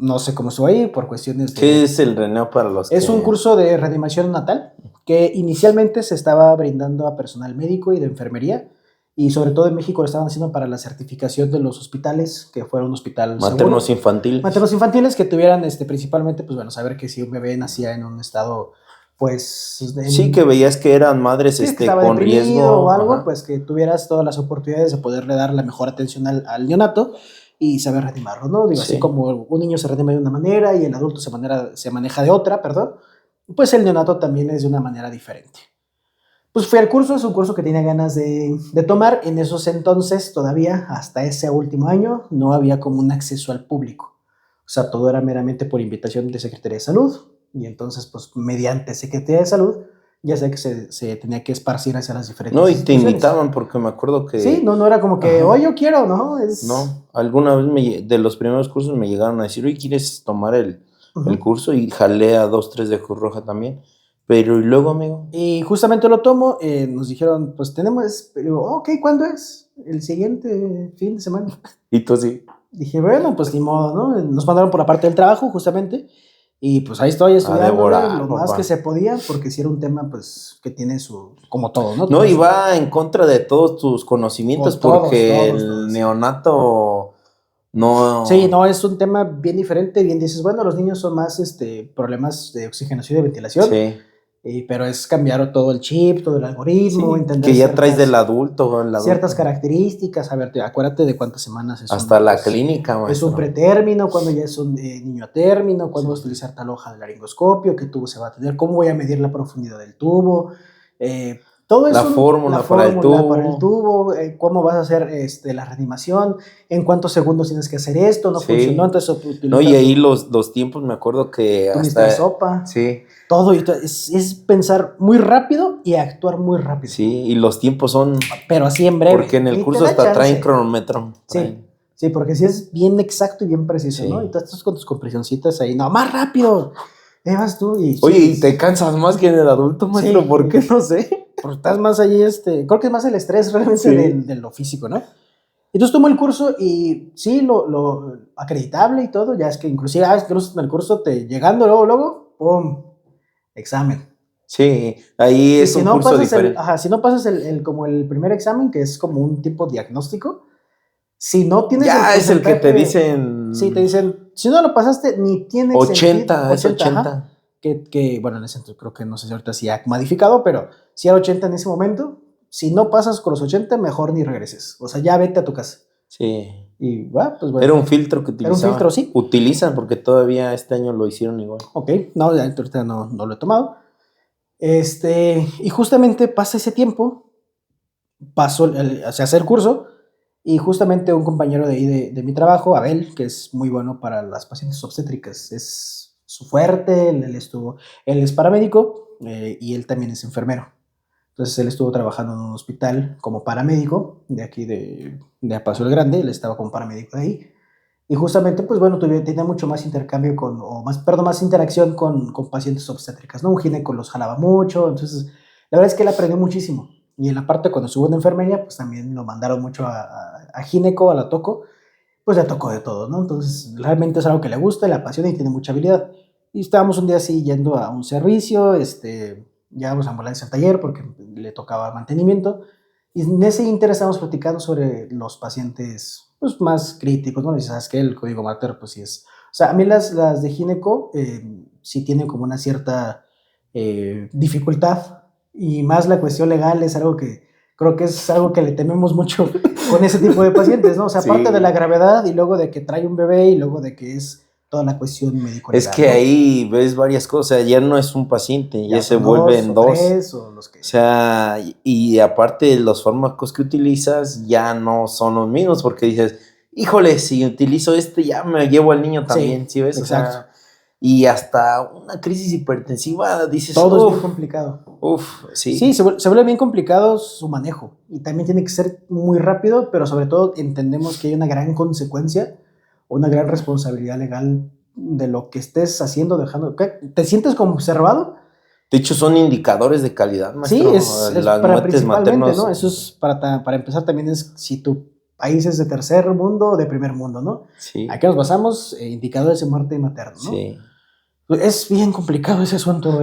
No sé cómo estuvo ahí, por cuestiones de... ¿Qué es el reneo para los Es un curso de reanimación natal que inicialmente se estaba brindando a personal médico y de enfermería, y sobre todo en México lo estaban haciendo para la certificación de los hospitales, que fuera un hospital maternos seguro. Infantiles. Maternos infantiles que tuvieran principalmente, pues bueno, saber que si un bebé nacía en un estado, pues... sí, que veías que eran madres con riesgo. O algo, pues que tuvieras todas las oportunidades de poderle dar la mejor atención al neonato y saber reanimarlo, ¿no? Digo, así como un niño se reanima de una manera y el adulto se maneja de otra, pues el neonato también es de una manera diferente. Pues fui al curso, es un curso que tenía ganas de tomar. En esos entonces, todavía, hasta ese último año, no había como un acceso al público. O sea, todo era meramente por invitación de Secretaría de Salud. Y entonces, pues, mediante Secretaría de Salud, ya sea que se tenía que esparcir hacia las diferentes No, y te instituciones. invitaban porque me acuerdo que... Sí, no era como que, Ajá. oye, yo quiero, ¿no? No, alguna vez de los primeros cursos me llegaron a decir, oye, ¿quieres tomar el Ujú. curso? Y jalé a 2, 3 de Cruz Roja también. Pero, ¿y luego, amigo? Y justamente lo tomo, nos dijeron, pues tenemos, pero, ok, ¿cuándo es? El siguiente fin de semana. Y tú sí. Dije, bueno, pues ni modo, ¿no? Nos mandaron por la parte del trabajo, justamente, y pues ahí estoy estudiándole devorar, lo más papá. que se podía, porque sí era un tema, pues, que tiene su, como todo, ¿no? No, Tiene y su- va en contra de todos tus conocimientos todos, porque todos, el todos. neonato no... Sí, no, es un tema bien diferente, bien dices, bueno, los niños son más, problemas de oxigenación y de ventilación, Sí, pero es cambiar todo el chip, todo el algoritmo, sí, entender que ya traes del ciertas, adulto, el ciertas adulto. características, a ver, acuérdate de cuántas semanas Hasta la pues, clínica, es un maestro. pretérmino, cuando ya es un niño a término, cuándo vas a utilizar tal hoja de laringoscopio, qué tubo se va a tener, cómo voy a medir la profundidad del tubo, todo La eso, fórmula para el para el tubo. tubo, cómo vas a hacer la reanimación, en cuántos segundos tienes que hacer esto, no funcionó, Sí. entonces No, utiliza y ahí los tiempos, me acuerdo que tu Mr. hasta... Sopa, Sí, todo, es pensar muy rápido y actuar muy rápido, sí, y los tiempos son... pero así en breve, Porque en el y te curso da hasta traen chance. cronómetro. Sí, sí, porque si es bien exacto y bien preciso, ¿no? Y Sí. tú estás con tus compresioncitas ahí, no, más rápido. Ahí vas tú y Oye, sí, y te cansas más que en el adulto, maestro, sí, ¿por qué? No sé. porque estás más allí, creo que es más el estrés realmente Sí. de lo físico, ¿no? Entonces tomo el curso y sí, lo acreditable y todo, ya es que inclusive, incluso en el curso llegando luego, ¡pum! Examen. Sí, ahí Y es si un no curso pasas diferente. si no pasas como el primer examen, que es como un tipo diagnóstico, si no tienes el Ya es el que te porcentaje, sí, te dicen dicen, si no lo pasaste, ni tiene sentido, 80, es 80, ajá, 80. bueno, en ese entonces creo que no sé si ahorita sí ha modificado, pero si era 80 en ese momento, si no pasas con los 80, mejor ni regreses, o sea, ya vete a tu casa. Sí. Y va, pues Era bueno, un filtro que era un filtro, utilizaban. sí, Utilizan porque todavía este año lo hicieron igual. ok, no, ya ahorita no lo he tomado. Y justamente pasa ese tiempo, se hace el curso, y justamente un compañero de ahí de mi trabajo, Abel, que es muy bueno para las pacientes obstétricas, es su fuerte, él es paramédico y él también es enfermero. Entonces él estuvo trabajando en un hospital como paramédico de aquí de Apaso el Grande, él estaba como paramédico de ahí. Y justamente, pues bueno, tenía mucho más intercambio más interacción con pacientes obstétricas, ¿no? Un gineco los jalaba mucho, entonces la verdad es que él aprendió muchísimo. Y en la parte cuando estuvo en enfermería, pues también lo mandaron mucho a gineco, a la toco, pues le tocó de todo, ¿no? Entonces realmente es algo que le gusta, le apasiona y tiene mucha habilidad. Y estábamos un día así yendo a un servicio, llevamos ambulancia al taller porque le tocaba mantenimiento. Y en ese inter estábamos platicando sobre los pacientes pues, más críticos, ¿no? Y sabes que el código mater, pues sí es. O sea, a mí las de gineco sí tienen como una cierta dificultad. Y más la cuestión legal es algo que creo que es algo que le tememos mucho con ese tipo de pacientes, ¿no? O sea, aparte de la Sí. gravedad y luego de que trae un bebé y luego de que es toda la cuestión Es médico-legal, que ¿no? ahí ves varias cosas, ya no es un paciente, ya Ya se son vuelve dos en o dos. tres o los que. O sea, y aparte los fármacos que utilizas ya no son los mismos porque dices, híjole, si utilizo este ya me llevo al niño Sí, también, ¿sí ves? O exacto. sea, y hasta una crisis hipertensiva dices, Todo es bien complicado. Sí, sí, se vuelve bien complicado su manejo y también tiene que ser muy rápido, pero sobre todo entendemos que hay una gran consecuencia, una gran responsabilidad legal de lo que estés haciendo, dejando. ¿Qué? ¿Te sientes como observado? de hecho son indicadores de calidad, Sí, maestro, es las para muertes principalmente, maternos, ¿no? Eso es para empezar también es si tu país es de tercer mundo o de primer mundo, ¿no? ¿A sí, qué nos basamos? Indicadores de muerte materna, ¿no? sí. Es bien complicado ese asunto.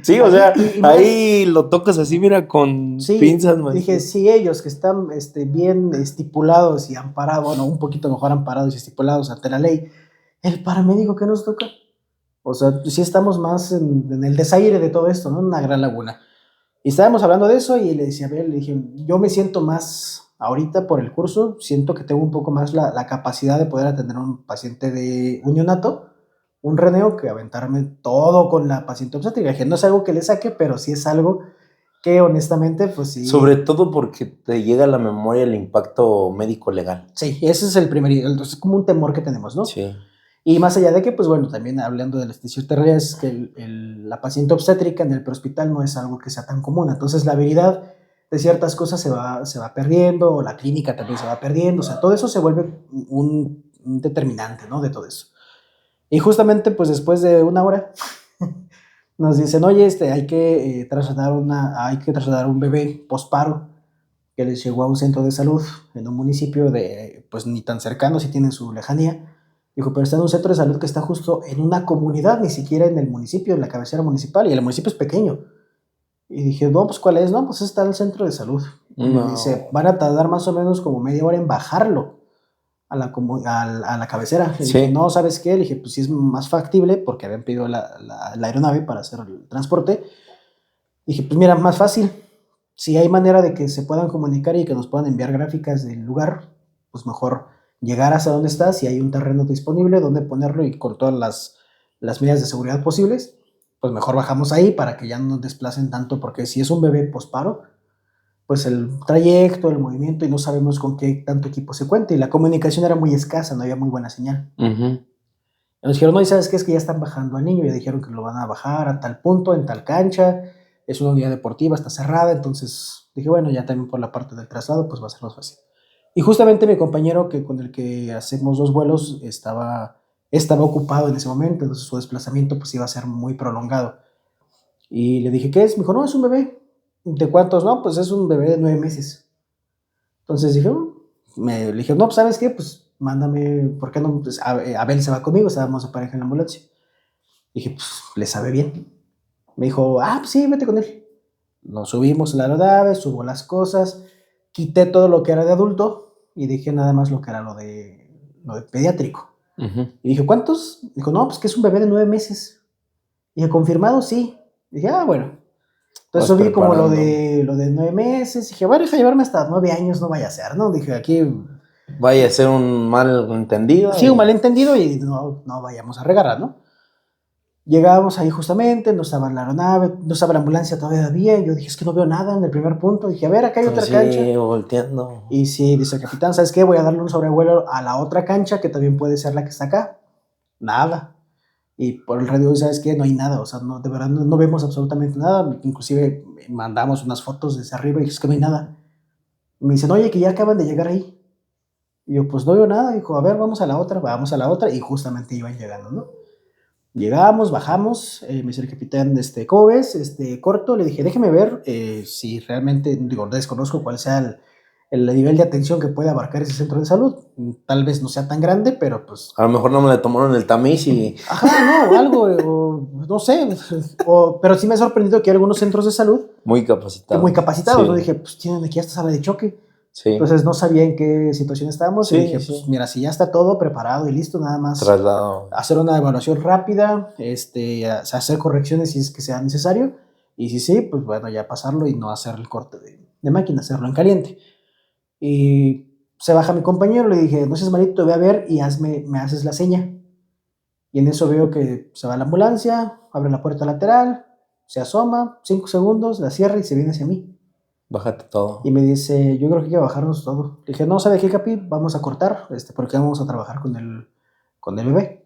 Sí, o Aquí, sea, y más, ahí lo tocas así, mira, con sí, pinzas, dije, maestro. si ellos que están bien estipulados y amparados, bueno, un poquito mejor amparados y estipulados ante la ley, el paramédico que nos toca. O sea, sí estamos más en el desaire de todo esto, ¿no? En una gran laguna. Y estábamos hablando de eso y le decía, a ver, le dije, yo me siento más ahorita por el curso, siento que tengo un poco más la capacidad de poder atender a un paciente de un neonato, un reneo, que aventarme todo con la paciente obstétrica. Dije, no es algo que le saque, pero sí es algo que honestamente, pues Sobre sí, todo porque te llega a la memoria el impacto médico legal. sí, ese es el primer, es como un temor que tenemos, ¿no? Sí. Y más allá de que, pues bueno, también hablando de ciertas realidades, que la paciente obstétrica en el prehospital no es algo que sea tan común. Entonces la habilidad de ciertas cosas se va perdiendo, o la clínica también se va perdiendo. O sea, todo eso se vuelve un determinante, ¿no? De todo eso. Y justamente, pues después de una hora, nos dicen, oye, hay que trasladar un bebé posparo que les llegó a un centro de salud en un municipio pues ni tan cercano, si tienen su lejanía. Dijo, pero está en un centro de salud que está justo en una comunidad, ni siquiera en el municipio, en la cabecera municipal, y el municipio es pequeño. Y dije, no, pues ¿cuál es? No, pues está el centro de salud. Y me dice, van a tardar más o menos como media hora en bajarlo a la cabecera. Le dije, no, ¿sabes qué? Le dije, pues sí es más factible, porque habían pedido la aeronave para hacer el transporte. Dije, pues mira, más fácil. Si hay manera de que se puedan comunicar y que nos puedan enviar gráficas del lugar, pues mejor llegar hasta donde está, si hay un terreno disponible donde ponerlo y con todas las medidas de seguridad posibles, pues mejor bajamos ahí para que ya no nos desplacen tanto, porque si es un bebé posparo, pues el trayecto, el movimiento, y no sabemos con qué tanto equipo se cuenta, y la comunicación era muy escasa, no había muy buena señal. Nos dijeron, no, y ¿sabes qué? Es que ya están bajando al niño, ya dijeron que lo van a bajar a tal punto, en tal cancha, es una unidad deportiva, está cerrada, entonces dije, bueno, ya también por la parte del traslado, pues va a ser más fácil. Y justamente mi compañero con el que hacemos 2 vuelos estaba ocupado en ese momento, entonces su desplazamiento pues iba a ser muy prolongado. Y le dije, ¿qué es? Me dijo, no, es un bebé. ¿De cuántos? No, pues es un bebé de 9 meses. Entonces dije, le dije, no, pues ¿sabes qué? Pues mándame, ¿por qué no? Pues Abel se va conmigo, estábamos de pareja en la ambulancia. Dije, pues le sabe bien. Me dijo, pues sí, vete con él. Nos subimos a la aeronave, subo las cosas, quité todo lo que era de adulto y dije nada más lo que era lo de pediátrico. Y dije, ¿cuántos? Dijo, no, pues que es un bebé de 9 meses. Dije, ¿confirmado? Sí. Dije, bueno. Entonces subí como lo de 9 meses. Dije, bueno, deja llevarme hasta 9 años, no vaya a ser, ¿no? Dije, aquí... Vaya a ser un malentendido. Sí, un malentendido y no vayamos a regarrar, ¿no? Llegábamos ahí justamente, no estaba la aeronave, no estaba la ambulancia todavía. Yo dije, es que no veo nada en el primer punto. Dije, a ver, acá hay otra cancha. Volteando. Y sí, dice el capitán, ¿sabes qué? Voy a darle un sobrevuelo a la otra cancha, que también puede ser la que está acá. Nada. Y por el radio, ¿sabes qué? No hay nada. O sea, no, de verdad no vemos absolutamente nada. Inclusive mandamos unas fotos desde arriba y dije, es que no hay nada. Y me dicen, oye, que ya acaban de llegar ahí. Y yo, pues no veo nada. Dijo, a ver, vamos a la otra. Y justamente iban llegando, ¿no? Llegamos, bajamos, me dice el capitán, ¿cómo ves? Corto, le dije, déjeme ver si realmente, desconozco cuál sea el nivel de atención que puede abarcar ese centro de salud. Tal vez no sea tan grande, pero pues... A lo mejor no me le tomaron el tamiz y... Ajá, no, algo, no sé, pero sí me ha sorprendido que hay algunos centros de salud... Muy capacitados. Sí. ¿No? Dije, pues tienen aquí esta sala de choque. Sí. Entonces no sabía en qué situación estábamos. Sí, y dije, pues mira, si ya está todo preparado y listo, nada más traslado, hacer una evaluación rápida, hacer correcciones si es que sea necesario. Y si sí, pues bueno, ya pasarlo y no hacer el corte de máquina, hacerlo en caliente. Y se baja mi compañero, le dije, no seas malito, ve a ver y me haces la seña. Y en eso veo que se va la ambulancia, abre la puerta lateral, se asoma, 5 segundos, la cierra y se viene hacia mí. Bájate todo. Y me dice, yo creo que hay que bajarnos todo. Le dije, no, ¿sabe qué, Capi? Vamos a cortar, porque vamos a trabajar con el bebé.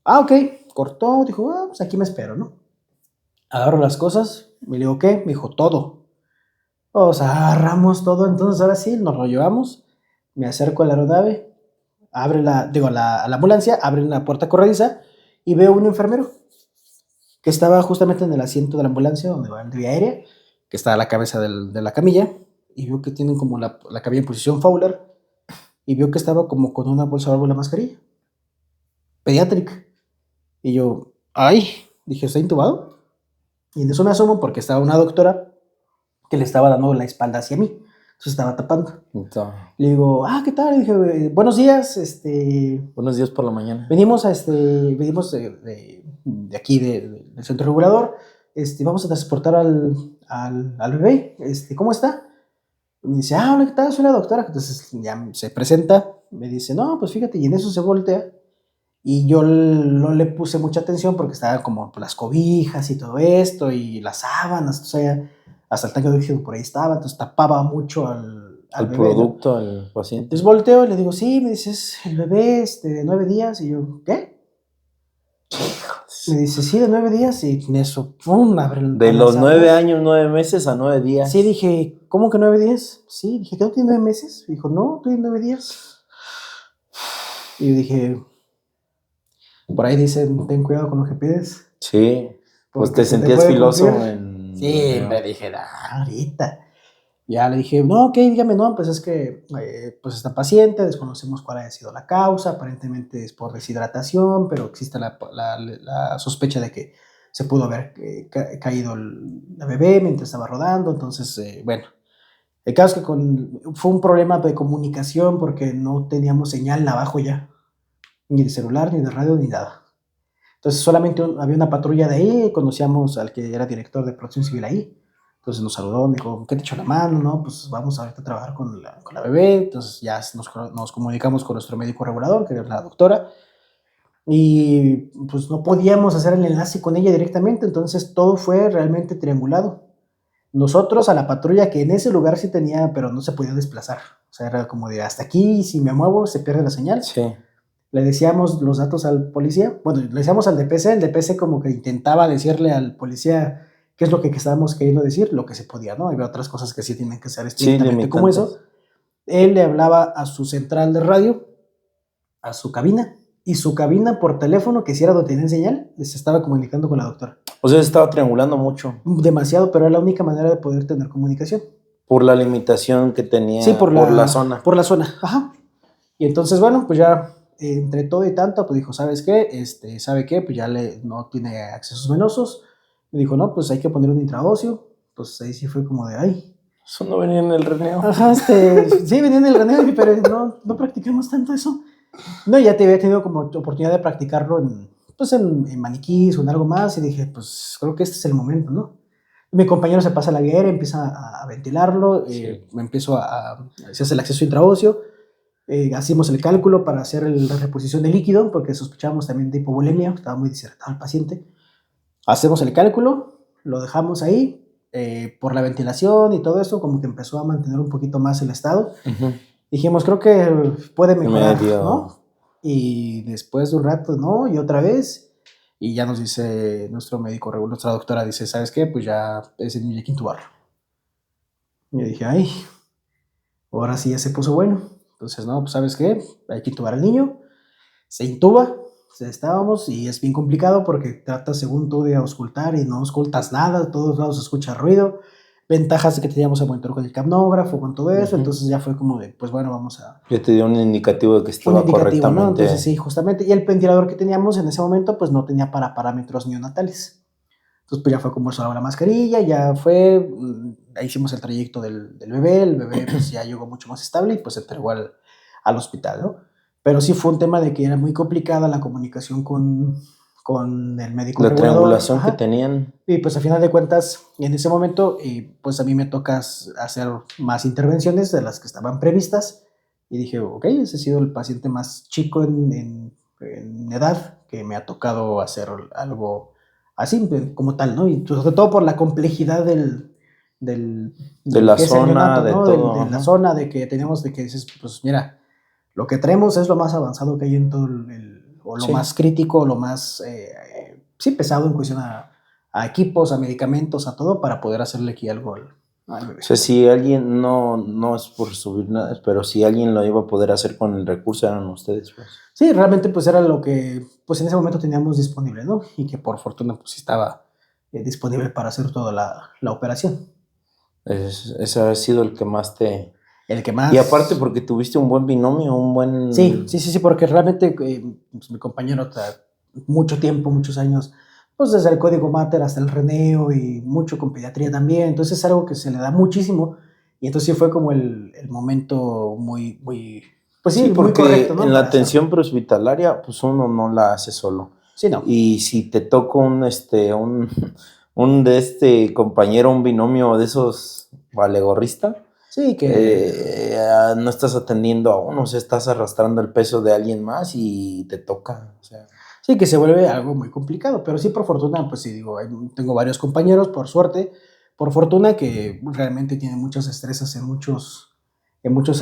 Ok, cortó, dijo, pues aquí me espero, ¿no? Agarro las cosas, me digo, ¿qué? Me dijo, todo. O sea, agarramos todo, entonces ahora sí, nos lo llevamos. Me acerco a la aeronave, a la ambulancia, abren la puerta corrediza y veo un enfermero que estaba justamente en el asiento de la ambulancia donde va el de vía aérea, que está a la cabeza de la camilla, y vio que tienen como la camilla en posición Fowler, y vio que estaba como con una bolsa de la mascarilla pediátrica. Y yo, dije, ¿está intubado? Y en eso me asomo porque estaba una doctora que le estaba dando la espalda hacia mí, entonces estaba tapando. Le digo, ¿qué tal? Le dije, buenos días, Buenos días por la mañana. Venimos de aquí, del centro regulador, vamos a transportar al bebé, ¿cómo está? Y me dice, hola, ¿qué tal? Soy la doctora. Entonces ya se presenta, me dice, no, pues fíjate, y en eso se voltea. Y yo no le puse mucha atención porque estaba como las cobijas y todo esto, y las sábanas, o sea, hasta el tanque de oxígeno por ahí estaba, entonces tapaba mucho al bebé, producto, ¿no? Al paciente. Entonces volteo y le digo, sí, me dices, el bebé de 9 días, y yo, ¿qué? Me dice, sí, de 9 días, y en eso, ¡pum! Abre De los 9 años, 9 meses a 9 días. Sí, dije, ¿cómo que 9 días? Sí, dije, ¿qué no tiene 9 meses? Dijo, no, estoy en 9 días. Y yo dije, por ahí dicen, ten cuidado con lo que pides. Sí, pues Porque te se te sentías puede filoso cumplir. en... Sí, me dije, ahorita. Ya le dije, no, ok, dígame, no, pues es que pues está paciente, desconocemos cuál haya sido la causa, aparentemente es por deshidratación, pero existe la sospecha de que se pudo haber caído la bebé mientras estaba rodando, entonces, bueno, el caso es que fue un problema de comunicación porque no teníamos señal abajo ya, ni de celular, ni de radio, ni nada. Entonces solamente había una patrulla de ahí, conocíamos al que era director de protección civil ahí. Entonces nos saludó, me dijo, ¿qué te echó la mano? No, pues vamos ahorita a trabajar con la bebé. Entonces ya nos comunicamos con nuestro médico regulador, que era la doctora, y pues no podíamos hacer el enlace con ella directamente, entonces todo fue realmente triangulado. Nosotros a la patrulla que en ese lugar sí tenía, pero no se podía desplazar. O sea, era como de hasta aquí, si me muevo, se pierde la señal. Sí. Le decíamos los datos al policía, bueno, le decíamos al DPC, el DPC como que intentaba decirle al policía qué es lo que estábamos queriendo decir, lo que se podía, ¿no? Había otras cosas que sí tienen que ser estrictamente como eso. Él le hablaba a su central de radio, a su cabina, y su cabina por teléfono, que si era donde tenía señal, se estaba comunicando con la doctora. O sea, se estaba triangulando mucho. Demasiado, pero era la única manera de poder tener comunicación. Por la limitación que tenía, sí, por la zona. Por la zona, ajá. Y entonces, bueno, pues ya entre todo y tanto, pues dijo, ¿sabes qué? ¿Sabe qué? Pues ya no tiene accesos venosos. Me dijo, no, pues hay que poner un intraóseo. Pues ahí sí fue como de, ay. Eso no venía en el reneo. Ajá, sí, venía en el reneo, pero no practicamos tanto eso. No, ya te había tenido como oportunidad de practicarlo en maniquís o en algo más, y dije, pues creo que este es el momento, ¿no? Mi compañero se pasa la viera, empieza a ventilarlo, Sí. me empiezo se hace el acceso intraóseo, hacemos el cálculo para hacer la reposición de líquido, porque sospechábamos también de hipovolemia, estaba muy deshidratado el paciente. Hacemos el cálculo, lo dejamos ahí, por la ventilación y todo eso, como que empezó a mantener un poquito más el estado. Uh-huh. Dijimos, creo que puede mejorar, Medio. ¿no? Y después de un rato, ¿no? Y otra vez, y ya nos dice nuestra doctora dice, ¿sabes qué? Pues ya ese niño hay que intubarlo. Y yo dije, ay, ahora sí ya se puso bueno. Entonces, no, pues ¿sabes qué? Hay que intubar al niño. Se intuba, estábamos, y es bien complicado porque tratas según tú de auscultar y no auscultas nada, de todos lados se escucha ruido. Ventajas de que teníamos el monitor con el capnógrafo, con todo eso, entonces ya fue como de, pues bueno, vamos a... Ya te dio un indicativo de que estaba correctamente. ¿no? Entonces sí, justamente, y el ventilador que teníamos en ese momento, pues no tenía para parámetros neonatales. Entonces pues ya fue como eso, la mascarilla, ya fue, hicimos el trayecto del bebé, el bebé pues ya llegó mucho más estable y pues se entregó al hospital, ¿no? Pero sí fue un tema de que era muy complicada la comunicación con el médico regulador. La triangulación Ajá. que tenían. Y pues a final de cuentas, en ese momento, pues a mí me toca hacer más intervenciones de las que estaban previstas. Y dije, ok, ese ha sido el paciente más chico en edad que me ha tocado hacer algo así, como tal, ¿no? Y sobre todo por la complejidad de la zona, de ¿no? todo. De la zona, de que tenemos, de que dices, pues mira, lo que traemos es lo más avanzado que hay en todo o lo más crítico, lo más, pesado en cuestión a equipos, a medicamentos, a todo, para poder hacerle aquí algo al bebé. O sea, si alguien, no es por subir nada, pero si alguien lo iba a poder hacer con el recurso, eran ustedes, pues. Sí, realmente pues era lo que pues en ese momento teníamos disponible, ¿no? Y que por fortuna pues estaba disponible para hacer toda la operación. Ese ha sido el que más te... El que más... Y aparte porque tuviste un buen binomio, un buen... Sí, porque realmente pues, mi compañero mucho tiempo, muchos años, pues desde el código mater hasta el reneo y mucho con pediatría también, entonces es algo que se le da muchísimo, y entonces sí fue como el momento muy, muy, pues sí, porque muy correcto, ¿no? En la atención prehospitalaria, pues uno no la hace solo. Sí, no. Y si te toca un compañero, un binomio de esos valegorrista, sí, que no estás atendiendo a uno, o sea, estás arrastrando el peso de alguien más y te toca, o sea. Sí, que se vuelve algo muy complicado, pero sí, por fortuna, pues sí, digo, tengo varios compañeros, por suerte, por fortuna, que realmente tienen muchas destrezas en muchos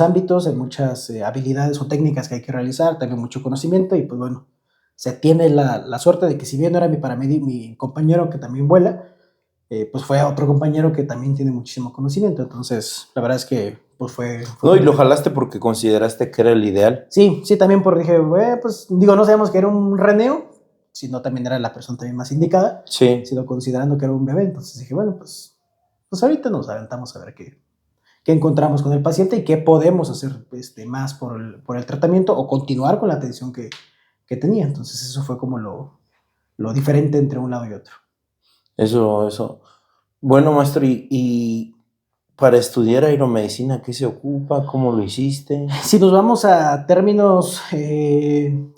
ámbitos, en muchas habilidades o técnicas que hay que realizar, también mucho conocimiento, y pues bueno, se tiene la suerte de que si bien no era mi compañero que también vuela, pues fue otro compañero que también tiene muchísimo conocimiento. Entonces, la verdad es que pues fue No, y lo jalaste porque consideraste que era el ideal. Sí, también porque dije, pues digo, no sabemos que era un reneo, sino también era la persona también más indicada, Sí. sino considerando que era un bebé. Entonces dije, bueno, pues ahorita nos aventamos a ver qué encontramos con el paciente y qué podemos hacer más por el tratamiento o continuar con la atención que tenía. Entonces eso fue como lo diferente entre un lado y otro. Eso. Bueno, maestro, y para estudiar aeromedicina, ¿qué se ocupa? ¿Cómo lo hiciste? Si nos vamos a términos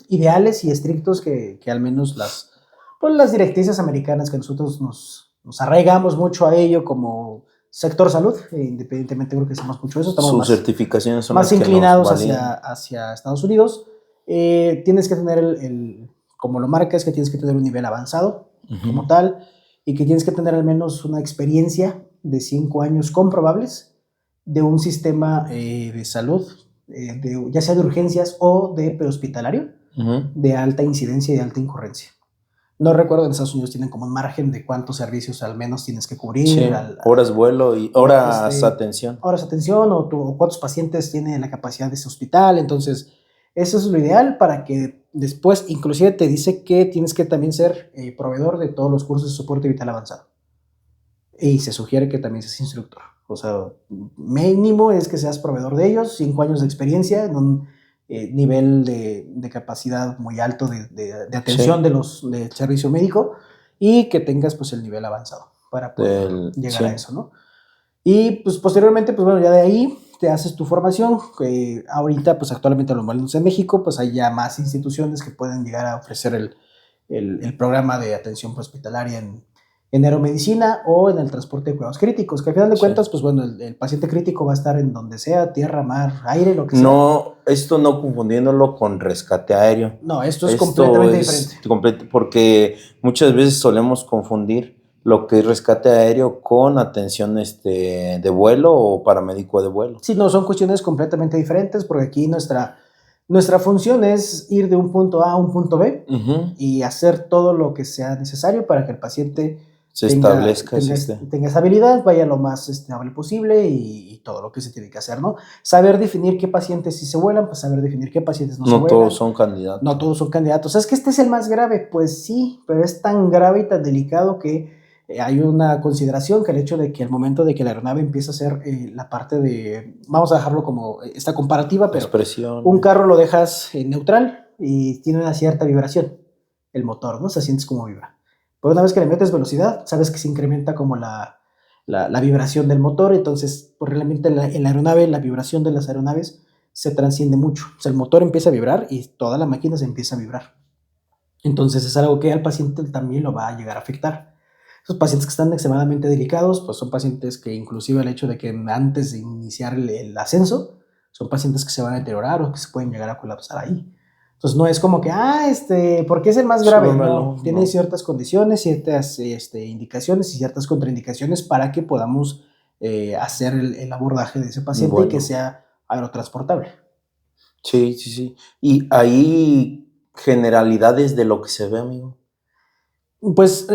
ideales y estrictos que al menos las directrices americanas que nosotros nos arraigamos mucho a ello como sector salud, independientemente creo que hacemos mucho eso, estamos Sus certificaciones son más las que inclinados nos validan. hacia Estados Unidos. Tienes que tener como lo marcas, que tienes que tener un nivel avanzado como tal, y que tienes que tener al menos una experiencia de 5 años comprobables de un sistema de salud, ya sea de urgencias o de prehospitalario, de alta incidencia y de alta incurrencia. No recuerdo, en Estados Unidos tienen como un margen de cuántos servicios al menos tienes que cubrir. Sí, horas vuelo y horas atención. Horas atención o cuántos pacientes tiene la capacidad de ese hospital. Entonces, eso es lo ideal para que después, inclusive te dice que tienes que también ser proveedor de todos los cursos de soporte vital avanzado. Y se sugiere que también seas instructor. O sea, mínimo es que seas proveedor de ellos, 5 años de experiencia en un nivel de capacidad muy alto de atención del servicio médico y que tengas pues el nivel avanzado para poder llegar a eso, ¿no? Y pues posteriormente, pues bueno, ya de ahí te haces tu formación. Ahorita, pues actualmente, a lo menos en México, pues hay ya más instituciones que pueden llegar a ofrecer el programa de atención hospitalaria en aeromedicina o en el transporte de cuidados críticos, que al final de cuentas, pues bueno, el paciente crítico va a estar en donde sea, tierra, mar, aire, lo que sea. No, esto no confundiéndolo con rescate aéreo. No, esto es completamente diferente. Porque muchas veces solemos confundir lo que es rescate aéreo con atención de vuelo o paramédico de vuelo. Sí, no, son cuestiones completamente diferentes, porque aquí nuestra función es ir de un punto A a un punto B y hacer todo lo que sea necesario para que el paciente tenga estabilidad, vaya lo más estable posible y todo lo que se tiene que hacer, ¿no? Saber definir qué pacientes sí se vuelan, pues saber definir qué pacientes no se vuelan. No todos son candidatos. No todos son candidatos. ¿Es que este es el más grave? Pues sí, pero es tan grave y tan delicado que hay una consideración que el hecho de que al momento de que la aeronave empieza a hacer la parte de, vamos a dejarlo como esta comparativa, pero un carro lo dejas en neutral y tiene una cierta vibración, el motor, ¿no? Se sientes como vibra. Pero una vez que le metes velocidad, sabes que se incrementa como la vibración del motor, entonces pues realmente en la aeronave, la vibración de las aeronaves se transciende mucho. O sea, el motor empieza a vibrar y toda la máquina se empieza a vibrar. Entonces es algo que al paciente también lo va a llegar a afectar. Esos pacientes que están extremadamente delicados, pues son pacientes que inclusive el hecho de que antes de iniciar el ascenso, son pacientes que se van a deteriorar o que se pueden llegar a colapsar ahí. Entonces no es como que, ¿por qué es el más grave? No, tiene ciertas condiciones, ciertas indicaciones y ciertas contraindicaciones para que podamos hacer el abordaje de ese paciente y que sea aerotransportable. Sí. Y ahí generalidades de lo que se ve, amigo. Pues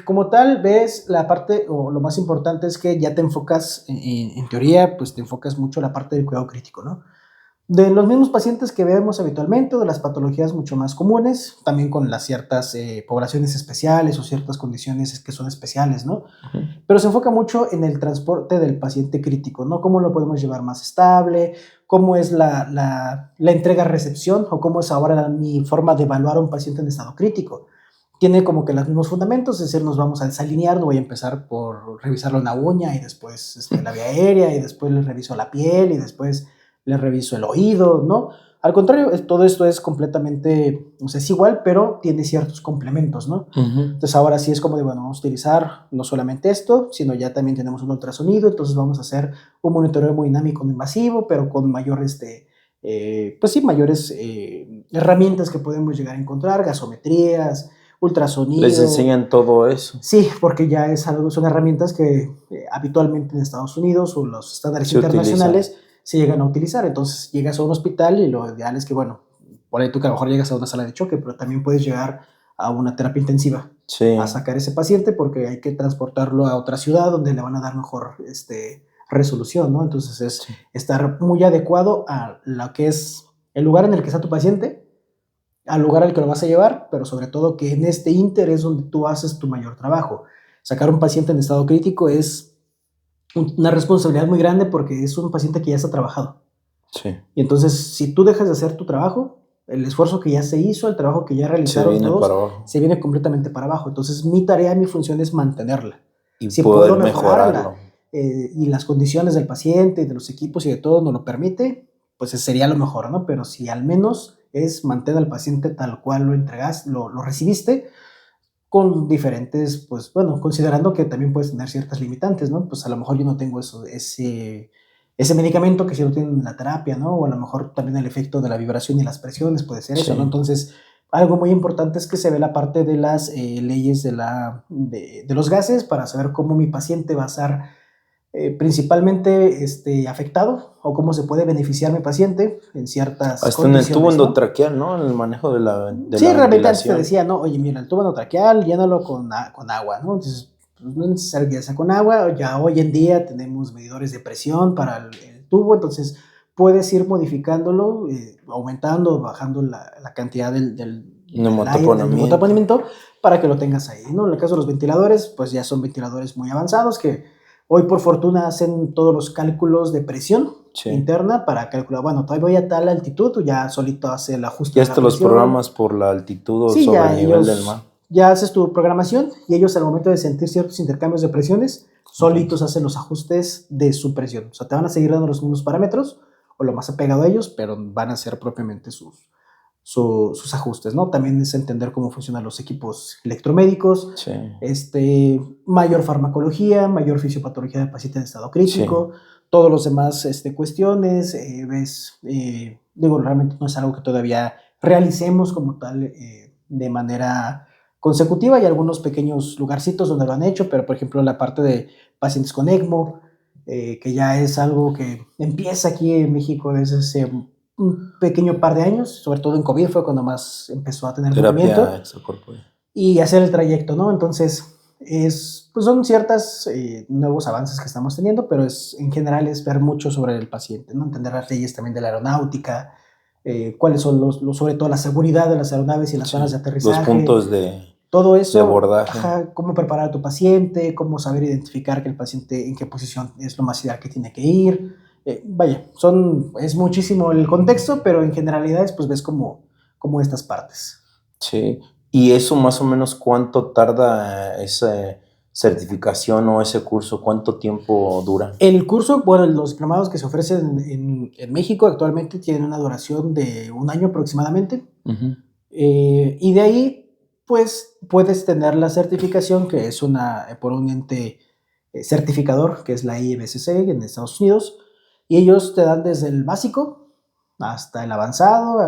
como tal, ves la parte, o lo más importante es que ya te enfocas, en teoría, pues te enfocas mucho en la parte del cuidado crítico, ¿no? De los mismos pacientes que vemos habitualmente, de las patologías mucho más comunes, también con las ciertas poblaciones especiales o ciertas condiciones que son especiales, ¿no? Pero se enfoca mucho en el transporte del paciente crítico, ¿no? Cómo lo podemos llevar más estable, cómo es la entrega-recepción o cómo es ahora mi forma de evaluar a un paciente en estado crítico. Tiene como que los mismos fundamentos, es decir, nos vamos a desalinear, no voy a empezar por revisarle una uña y después la vía aérea y después le reviso la piel y después le reviso el oído, ¿no? Al contrario, todo esto es completamente, o sea, es igual, pero tiene ciertos complementos, ¿no? Entonces ahora sí es como de, bueno, vamos a utilizar no solamente esto, sino ya también tenemos un ultrasonido, entonces vamos a hacer un monitoreo hemodinámico no invasivo, pero con mayores herramientas que podemos llegar a encontrar, gasometrías, ultrasonido. Les enseñan todo eso. Sí, porque ya son herramientas que habitualmente en Estados Unidos o los estándares internacionales se llegan a utilizar. Entonces llegas a un hospital y lo ideal es que, bueno, por ahí tú que a lo mejor llegas a una sala de choque, pero también puedes llegar a una terapia intensiva Sí, a sacar ese paciente porque hay que transportarlo a otra ciudad donde le van a dar mejor resolución, ¿no? Entonces es sí, estar muy adecuado a lo que es el lugar en el que está tu paciente, al lugar al que lo vas a llevar, pero sobre todo que en este ínter es donde tú haces tu mayor trabajo. Sacar un paciente en estado crítico es una responsabilidad muy grande porque es un paciente que ya está trabajado. sí. Y entonces, si tú dejas de hacer tu trabajo, el esfuerzo que ya se hizo, el trabajo que ya Se realizaron viene todos, para abajo. se viene completamente para abajo. Entonces, mi tarea, mi función es mantenerla. Y Si poder puedo mejorarla mejorarlo. y las condiciones del paciente y de los equipos y de todo nos lo permite, pues sería lo mejor, ¿no? Pero si al menos es mantener al paciente tal cual lo entregas, lo recibiste, con diferentes, pues bueno, considerando que también puedes tener ciertas limitantes, ¿no? Pues a lo mejor yo no tengo ese medicamento que si lo tienen en la terapia, ¿no? O a lo mejor también el efecto de la vibración y las presiones puede ser eso, ¿no? Sí. Entonces, algo muy importante es que se ve la parte de las leyes de los gases para saber cómo mi paciente va a estar principalmente afectado o cómo se puede beneficiar mi paciente en ciertas Hasta en el tubo condiciones, ¿no? endotraqueal, ¿no? En el manejo de Sí, la realmente antes te ventilación. decía, no, oye, mira, el tubo endotraqueal, llénalo con agua, ¿no? Entonces, pues, no es necesario que ya sea con agua, ya hoy en día tenemos medidores de presión para el tubo, entonces puedes ir modificándolo, aumentando o bajando la cantidad del aire, del Neumotaponamiento. neumotaponamiento, para que lo tengas ahí, ¿no? En el caso de los ventiladores, pues ya son ventiladores muy avanzados que hoy por fortuna hacen todos los cálculos de presión Sí. interna para calcular, bueno, todavía voy a tal altitud, ya solito hace el ajuste Ya de la hasta los presión. programas por la altitud o Sí, sobre ya el nivel del ellos, mar. ya haces tu programación y ellos al momento de sentir ciertos intercambios de presiones, solitos hacen los ajustes de su presión. O sea, te van a seguir dando los mismos parámetros o lo más apegado a ellos, pero van a ser propiamente sus ajustes, ¿no? También es entender cómo funcionan los equipos electromédicos, Sí. mayor farmacología, mayor fisiopatología del paciente en estado Sí. crítico, todos los demás cuestiones, digo, realmente no es algo que todavía realicemos como tal de manera consecutiva. Hay algunos pequeños lugarcitos donde lo han hecho, pero por ejemplo la parte de pacientes con ECMO, que ya es algo que empieza aquí en México desde hace un pequeño par de años, sobre todo en COVID fue cuando más empezó a tener Terapia movimiento, extracorpórea. y hacer el trayecto, ¿no? Entonces, pues son ciertos nuevos avances que estamos teniendo, pero en general es ver mucho sobre el paciente, ¿no? Entender las leyes también de la aeronáutica, cuáles son sobre todo la seguridad de las aeronaves y las zonas de Sí. Los aterrizaje, puntos de todo eso, abordaje. ajá, cómo preparar a tu paciente, cómo saber identificar que el paciente en qué posición es lo más ideal que tiene que ir. Vaya, es muchísimo el contexto, pero en generalidades pues ves como estas partes. Sí. ¿Y eso más o menos cuánto tarda esa certificación o ese curso? ¿Cuánto tiempo dura? El curso, bueno, los diplomados que se ofrecen en México actualmente tienen una duración de 1 año aproximadamente. Ujú. Y de ahí, pues, puedes tener la certificación, que es por un ente certificador, que es la IMSC en Estados Unidos, y ellos te dan desde el básico hasta el avanzado,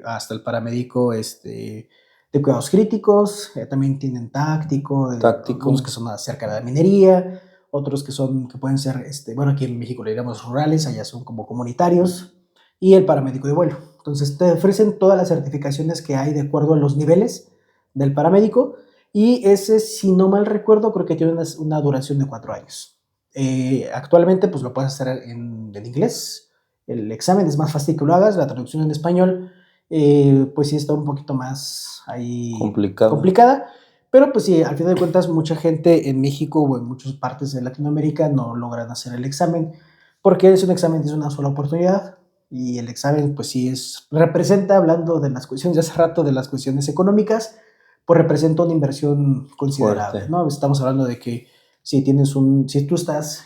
hasta el paramédico de cuidados críticos, también tienen táctico, algunos Táctico. que son acerca de la minería, otros que pueden ser, bueno, aquí en México le diríamos rurales, allá son como comunitarios, y el paramédico de vuelo. Entonces te ofrecen todas las certificaciones que hay de acuerdo a los niveles del paramédico, y ese, si no mal recuerdo, creo que tiene una duración de 4 años. Actualmente pues lo puedes hacer en inglés, el examen es más fácil que lo hagas, la traducción en español pues sí está un poquito más ahí complicada, pero pues sí, al final de cuentas mucha gente en México o en muchas partes de Latinoamérica no logran hacer el examen, porque es un examen de una sola oportunidad, y el examen pues sí representa, hablando de las cuestiones de hace rato, de las cuestiones económicas, pues representa una inversión considerable, Fuerte. ¿no? Estamos hablando de que si tú estás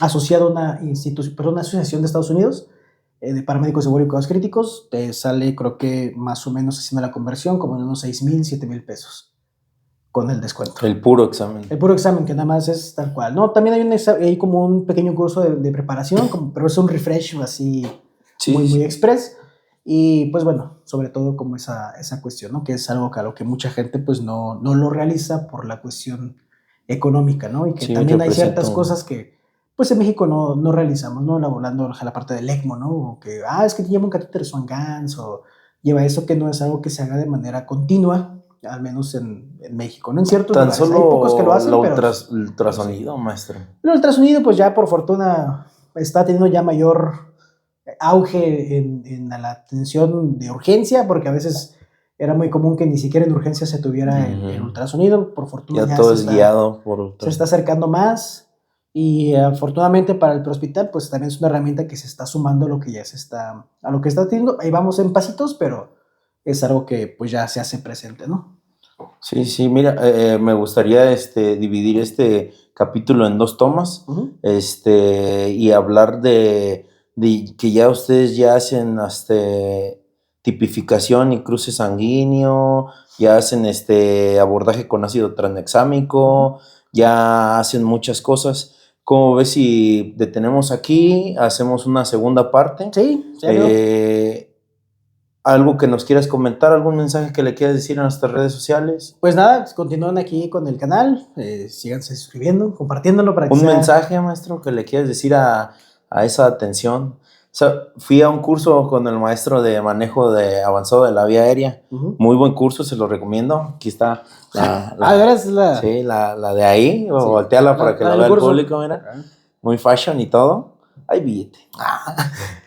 asociado a una asociación de Estados Unidos de paramédicos de vuelo y cuidados críticos, te sale, creo que más o menos haciendo la conversión, como en unos 6,000, 7,000 pesos con el descuento. El puro examen. El puro examen, que nada más es tal cual. No, también hay como un pequeño curso de preparación, pero es un refresh así muy, muy express. Y pues bueno, sobre todo como esa cuestión, ¿no? Que es algo que a lo que mucha gente pues no lo realiza por la cuestión económica, ¿no? Y que Sí, también hay representa ciertas cosas que pues en México no realizamos, ¿no? Volando a la parte del ECMO, ¿no? O que, es que lleva un catéter Swan-Ganz o lleva eso, que no es algo que se haga de manera continua, al menos en México, ¿no? En ciertos Tan lugares. Hay pocos que lo solo hacen, pero... ultrasonido, maestro. El ultrasonido, pues ya por fortuna está teniendo ya mayor auge en la atención de urgencia, porque a veces era muy común que ni siquiera en urgencia se tuviera el ultrasonido. Por fortuna ya todo es guiado por ultrasonido. Se está acercando más y afortunadamente para el prehospital, pues también es una herramienta que se está sumando a lo que ya a lo que está teniendo. Ahí vamos en pasitos, pero es algo que pues ya se hace presente, ¿no? Sí, mira, me gustaría dividir este capítulo en 2 tomas, y hablar de que ya ustedes ya hacen tipificación y cruce sanguíneo, ya hacen abordaje con ácido tranexámico, ya hacen muchas cosas. ¿Cómo ves si detenemos aquí, hacemos una segunda parte? Sí. ¿Algo que nos quieras comentar? ¿Algún mensaje que le quieras decir a nuestras redes sociales? Pues nada, continúen aquí con el canal, síganse suscribiendo, compartiéndolo para que ¿Un mensaje, maestro, que le quieras decir a esa atención? O sea, fui a un curso con el maestro de manejo avanzado de la vía aérea. Muy buen curso, se lo recomiendo. Aquí está sí, la de ahí. Volteala para que la vea el público, mira. Muy fashion y todo. Hay billete.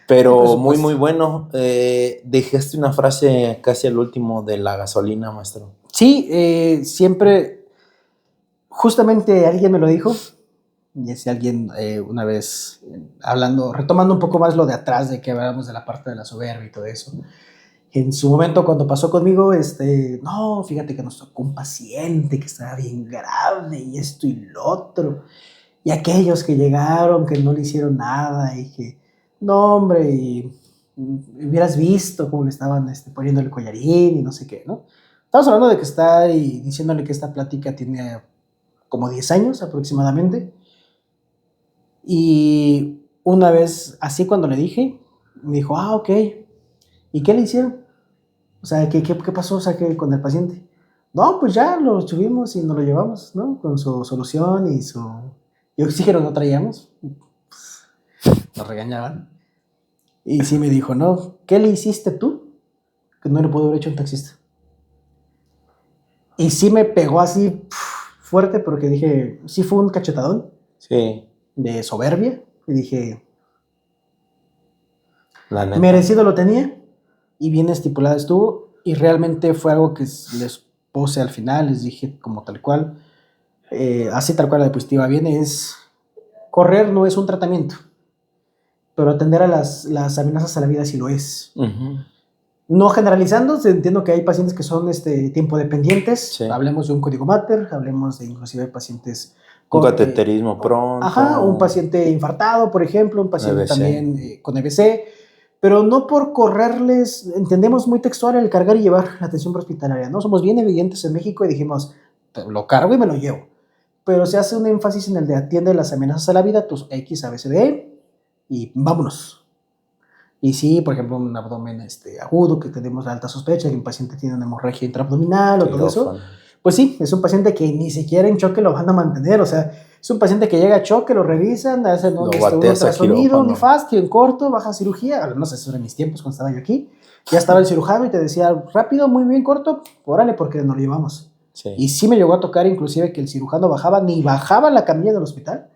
Pero muy, muy bueno. Dejaste una frase casi al último de la gasolina, maestro. Sí, siempre, justamente alguien me lo dijo, y ese alguien una vez retomando un poco más lo de atrás, de que hablábamos de la parte de la soberbia y todo eso. En su momento, cuando pasó conmigo, no, fíjate que nos tocó un paciente que estaba bien grave y esto y lo otro. Y aquellos que llegaron, que no le hicieron nada y que, no, hombre, y hubieras visto cómo le estaban poniendo el collarín y no sé qué, ¿no? Estamos hablando de que está y diciéndole que esta plática tiene como 10 años aproximadamente. Y una vez, así cuando le dije, me dijo, ok, ¿y qué le hicieron? O sea, ¿qué pasó? O sea, con el paciente. No, pues ya lo subimos y nos lo llevamos, ¿no? Con su solución y oxígeno no traíamos. Nos regañaban. Y sí me dijo, no, ¿qué le hiciste tú? Que no le pudo haber hecho un taxista. Y sí me pegó así fuerte porque dije, sí fue un cachetadón. Sí. De soberbia. Y dije, la neta, merecido lo tenía y bien estipulado estuvo. Y realmente fue algo que les puse al final, les dije como tal cual. Así tal cual la diapositiva viene, correr no es un tratamiento, pero atender a las amenazas a la vida sí lo es. No generalizando, entiendo que hay pacientes que son tiempo dependientes, sí. Hablemos de un código Mater, hablemos de inclusive pacientes con cateterismo pronto. Ajá, un paciente infartado, por ejemplo, un paciente EBC. También con EBC, pero no por correrles, entendemos muy textual el cargar y llevar la atención prehospitalaria, ¿no? Somos bien evidentes en México y dijimos, lo cargo y me lo llevo. Pero se hace un énfasis en el de atiende las amenazas a la vida, tus X, A, B, C, D, y vámonos. Y sí, por ejemplo, un abdomen agudo, que tenemos la alta sospecha de que un paciente tiene una hemorragia intraabdominal o todo eso, pues sí, es un paciente que ni siquiera en choque lo van a mantener, o sea, es un paciente que llega a choque, lo revisan, hacen un ultrasonido, un IFAST, en corto, baja cirugía, no sé, eso era en mis tiempos cuando estaba yo aquí, ya estaba el cirujano y te decía, rápido, muy bien, corto, órale, porque nos lo llevamos. Sí. Y sí me llegó a tocar inclusive que el cirujano ni bajaba la camilla del hospital,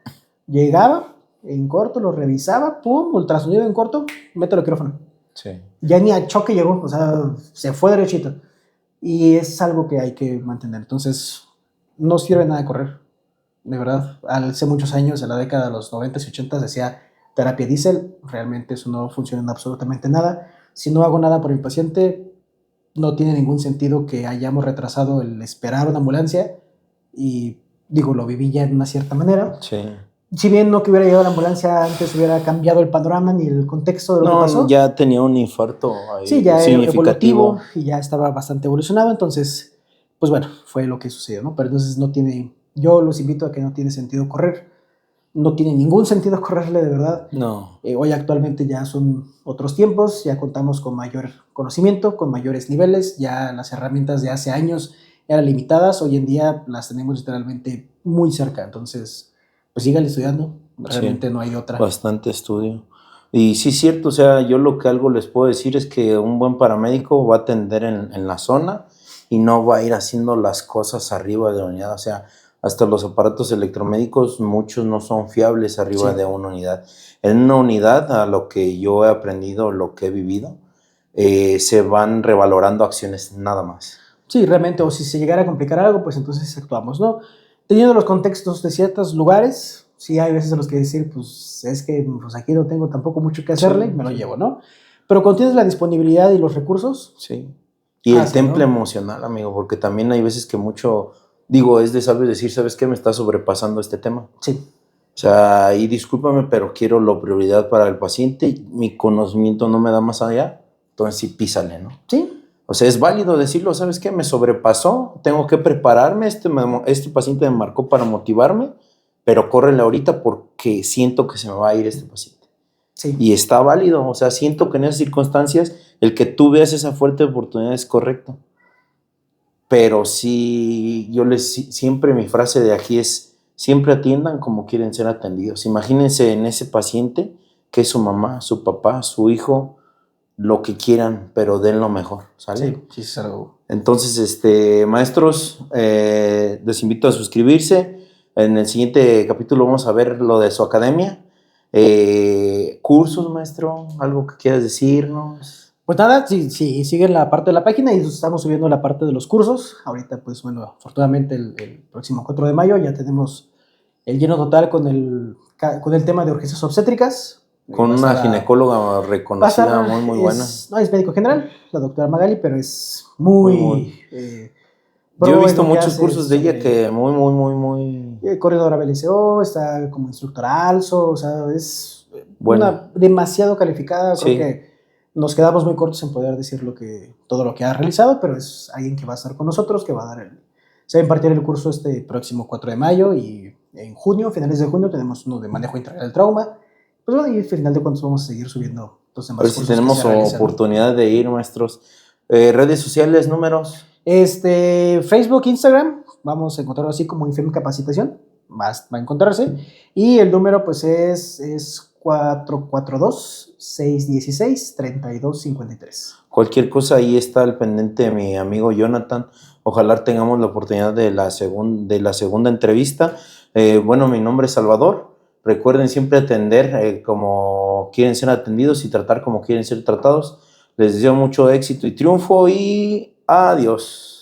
llegaba en corto, lo revisaba, pum, ultrasonido en corto, mete el quirófano. Sí. Ya ni a choque llegó, o sea, se fue derechito. Y es algo que hay que mantener. Entonces, no sirve nada de correr, de verdad. Hace muchos años, en la década de los 90s y 80s, decía terapia diésel, realmente eso no funciona en absolutamente nada. Si no hago nada por mi paciente, no tiene ningún sentido que hayamos retrasado el esperar una ambulancia. Y digo, lo viví ya de una cierta manera. Sí. Si bien no que hubiera llegado la ambulancia antes, hubiera cambiado el panorama ni el contexto de lo que pasó. Ya tenía un infarto ahí, sí, ya significativo. Y ya estaba bastante evolucionado, entonces, pues bueno, fue lo que sucedió, ¿no? Pero entonces yo los invito a que no tiene sentido correr, no tiene ningún sentido correrle de verdad. No. Hoy actualmente ya son otros tiempos, ya contamos con mayor conocimiento, con mayores niveles, ya las herramientas de hace años eran limitadas, hoy en día las tenemos literalmente muy cerca, entonces... pues síganle estudiando, Realmente no hay otra. Bastante estudio. Y sí es cierto, o sea, yo lo que algo les puedo decir es que un buen paramédico va a atender en la zona y no va a ir haciendo las cosas arriba de la unidad. O sea, hasta los aparatos electromédicos, muchos no son fiables arriba de una unidad. En una unidad, a lo que yo he aprendido, lo que he vivido, se van revalorando acciones nada más. Sí, realmente, o si se llegara a complicar algo, pues entonces actuamos, ¿no? Teniendo los contextos de ciertos lugares, sí hay veces en los que decir, pues es que pues aquí no tengo tampoco mucho que hacerle, me lo llevo, ¿no? Pero cuando tienes la disponibilidad y los recursos... Sí. Y el temple emocional, amigo, porque también hay veces que mucho, digo, es de sabios decir, ¿sabes qué? Me está sobrepasando este tema. Sí. O sea, y discúlpame, pero quiero la prioridad para el paciente, mi conocimiento no me da más allá, entonces sí, písale, ¿no? Sí. O sea, es válido decirlo, ¿sabes qué? Me sobrepasó, tengo que prepararme, este paciente me marcó para motivarme, pero córrele ahorita porque siento que se me va a ir este paciente. Sí. Y está válido, o sea, siento que en esas circunstancias el que tú veas esa fuerte oportunidad es correcto. Pero sí, siempre mi frase de aquí es, siempre atiendan como quieren ser atendidos. Imagínense en ese paciente que es su mamá, su papá, su hijo, lo que quieran, pero den lo mejor, ¿sale? Sí, es algo. Entonces, maestros, les invito a suscribirse. En el siguiente capítulo vamos a ver lo de su academia. Cursos, maestro, algo que quieras decirnos. Pues nada, sí, siguen la parte de la página y estamos subiendo la parte de los cursos. Ahorita, pues bueno, afortunadamente el próximo 4 de mayo ya tenemos el lleno total con el tema de urgencias obstétricas. Con una ginecóloga reconocida, muy buena. No es médico general, la doctora Magali, pero es muy yo he visto muchos cursos de ella que muy... corredora BLCO, está como instructora ALSO, o sea, es buena. Demasiado calificada. Sí. Creo que nos quedamos muy cortos en poder decir todo lo que ha realizado, pero es alguien que va a estar con nosotros, que va a se va a impartir el curso este próximo 4 de mayo y en junio, finales de junio, tenemos uno de manejo integral del trauma. Pues bueno, y al final de cuentas vamos a seguir subiendo los demás cursos. Si tenemos oportunidad de ir, maestros. Redes sociales, números. Facebook, Instagram, vamos a encontrarlo así como IFEM Capacitación, va a encontrarse. Y el número pues es 442-616-3253. Cualquier cosa, ahí está al pendiente de mi amigo Jonathan. Ojalá tengamos la oportunidad de la segunda entrevista. Bueno, mi nombre es Salvador. Recuerden siempre atender como quieren ser atendidos y tratar como quieren ser tratados. Les deseo mucho éxito y triunfo y adiós.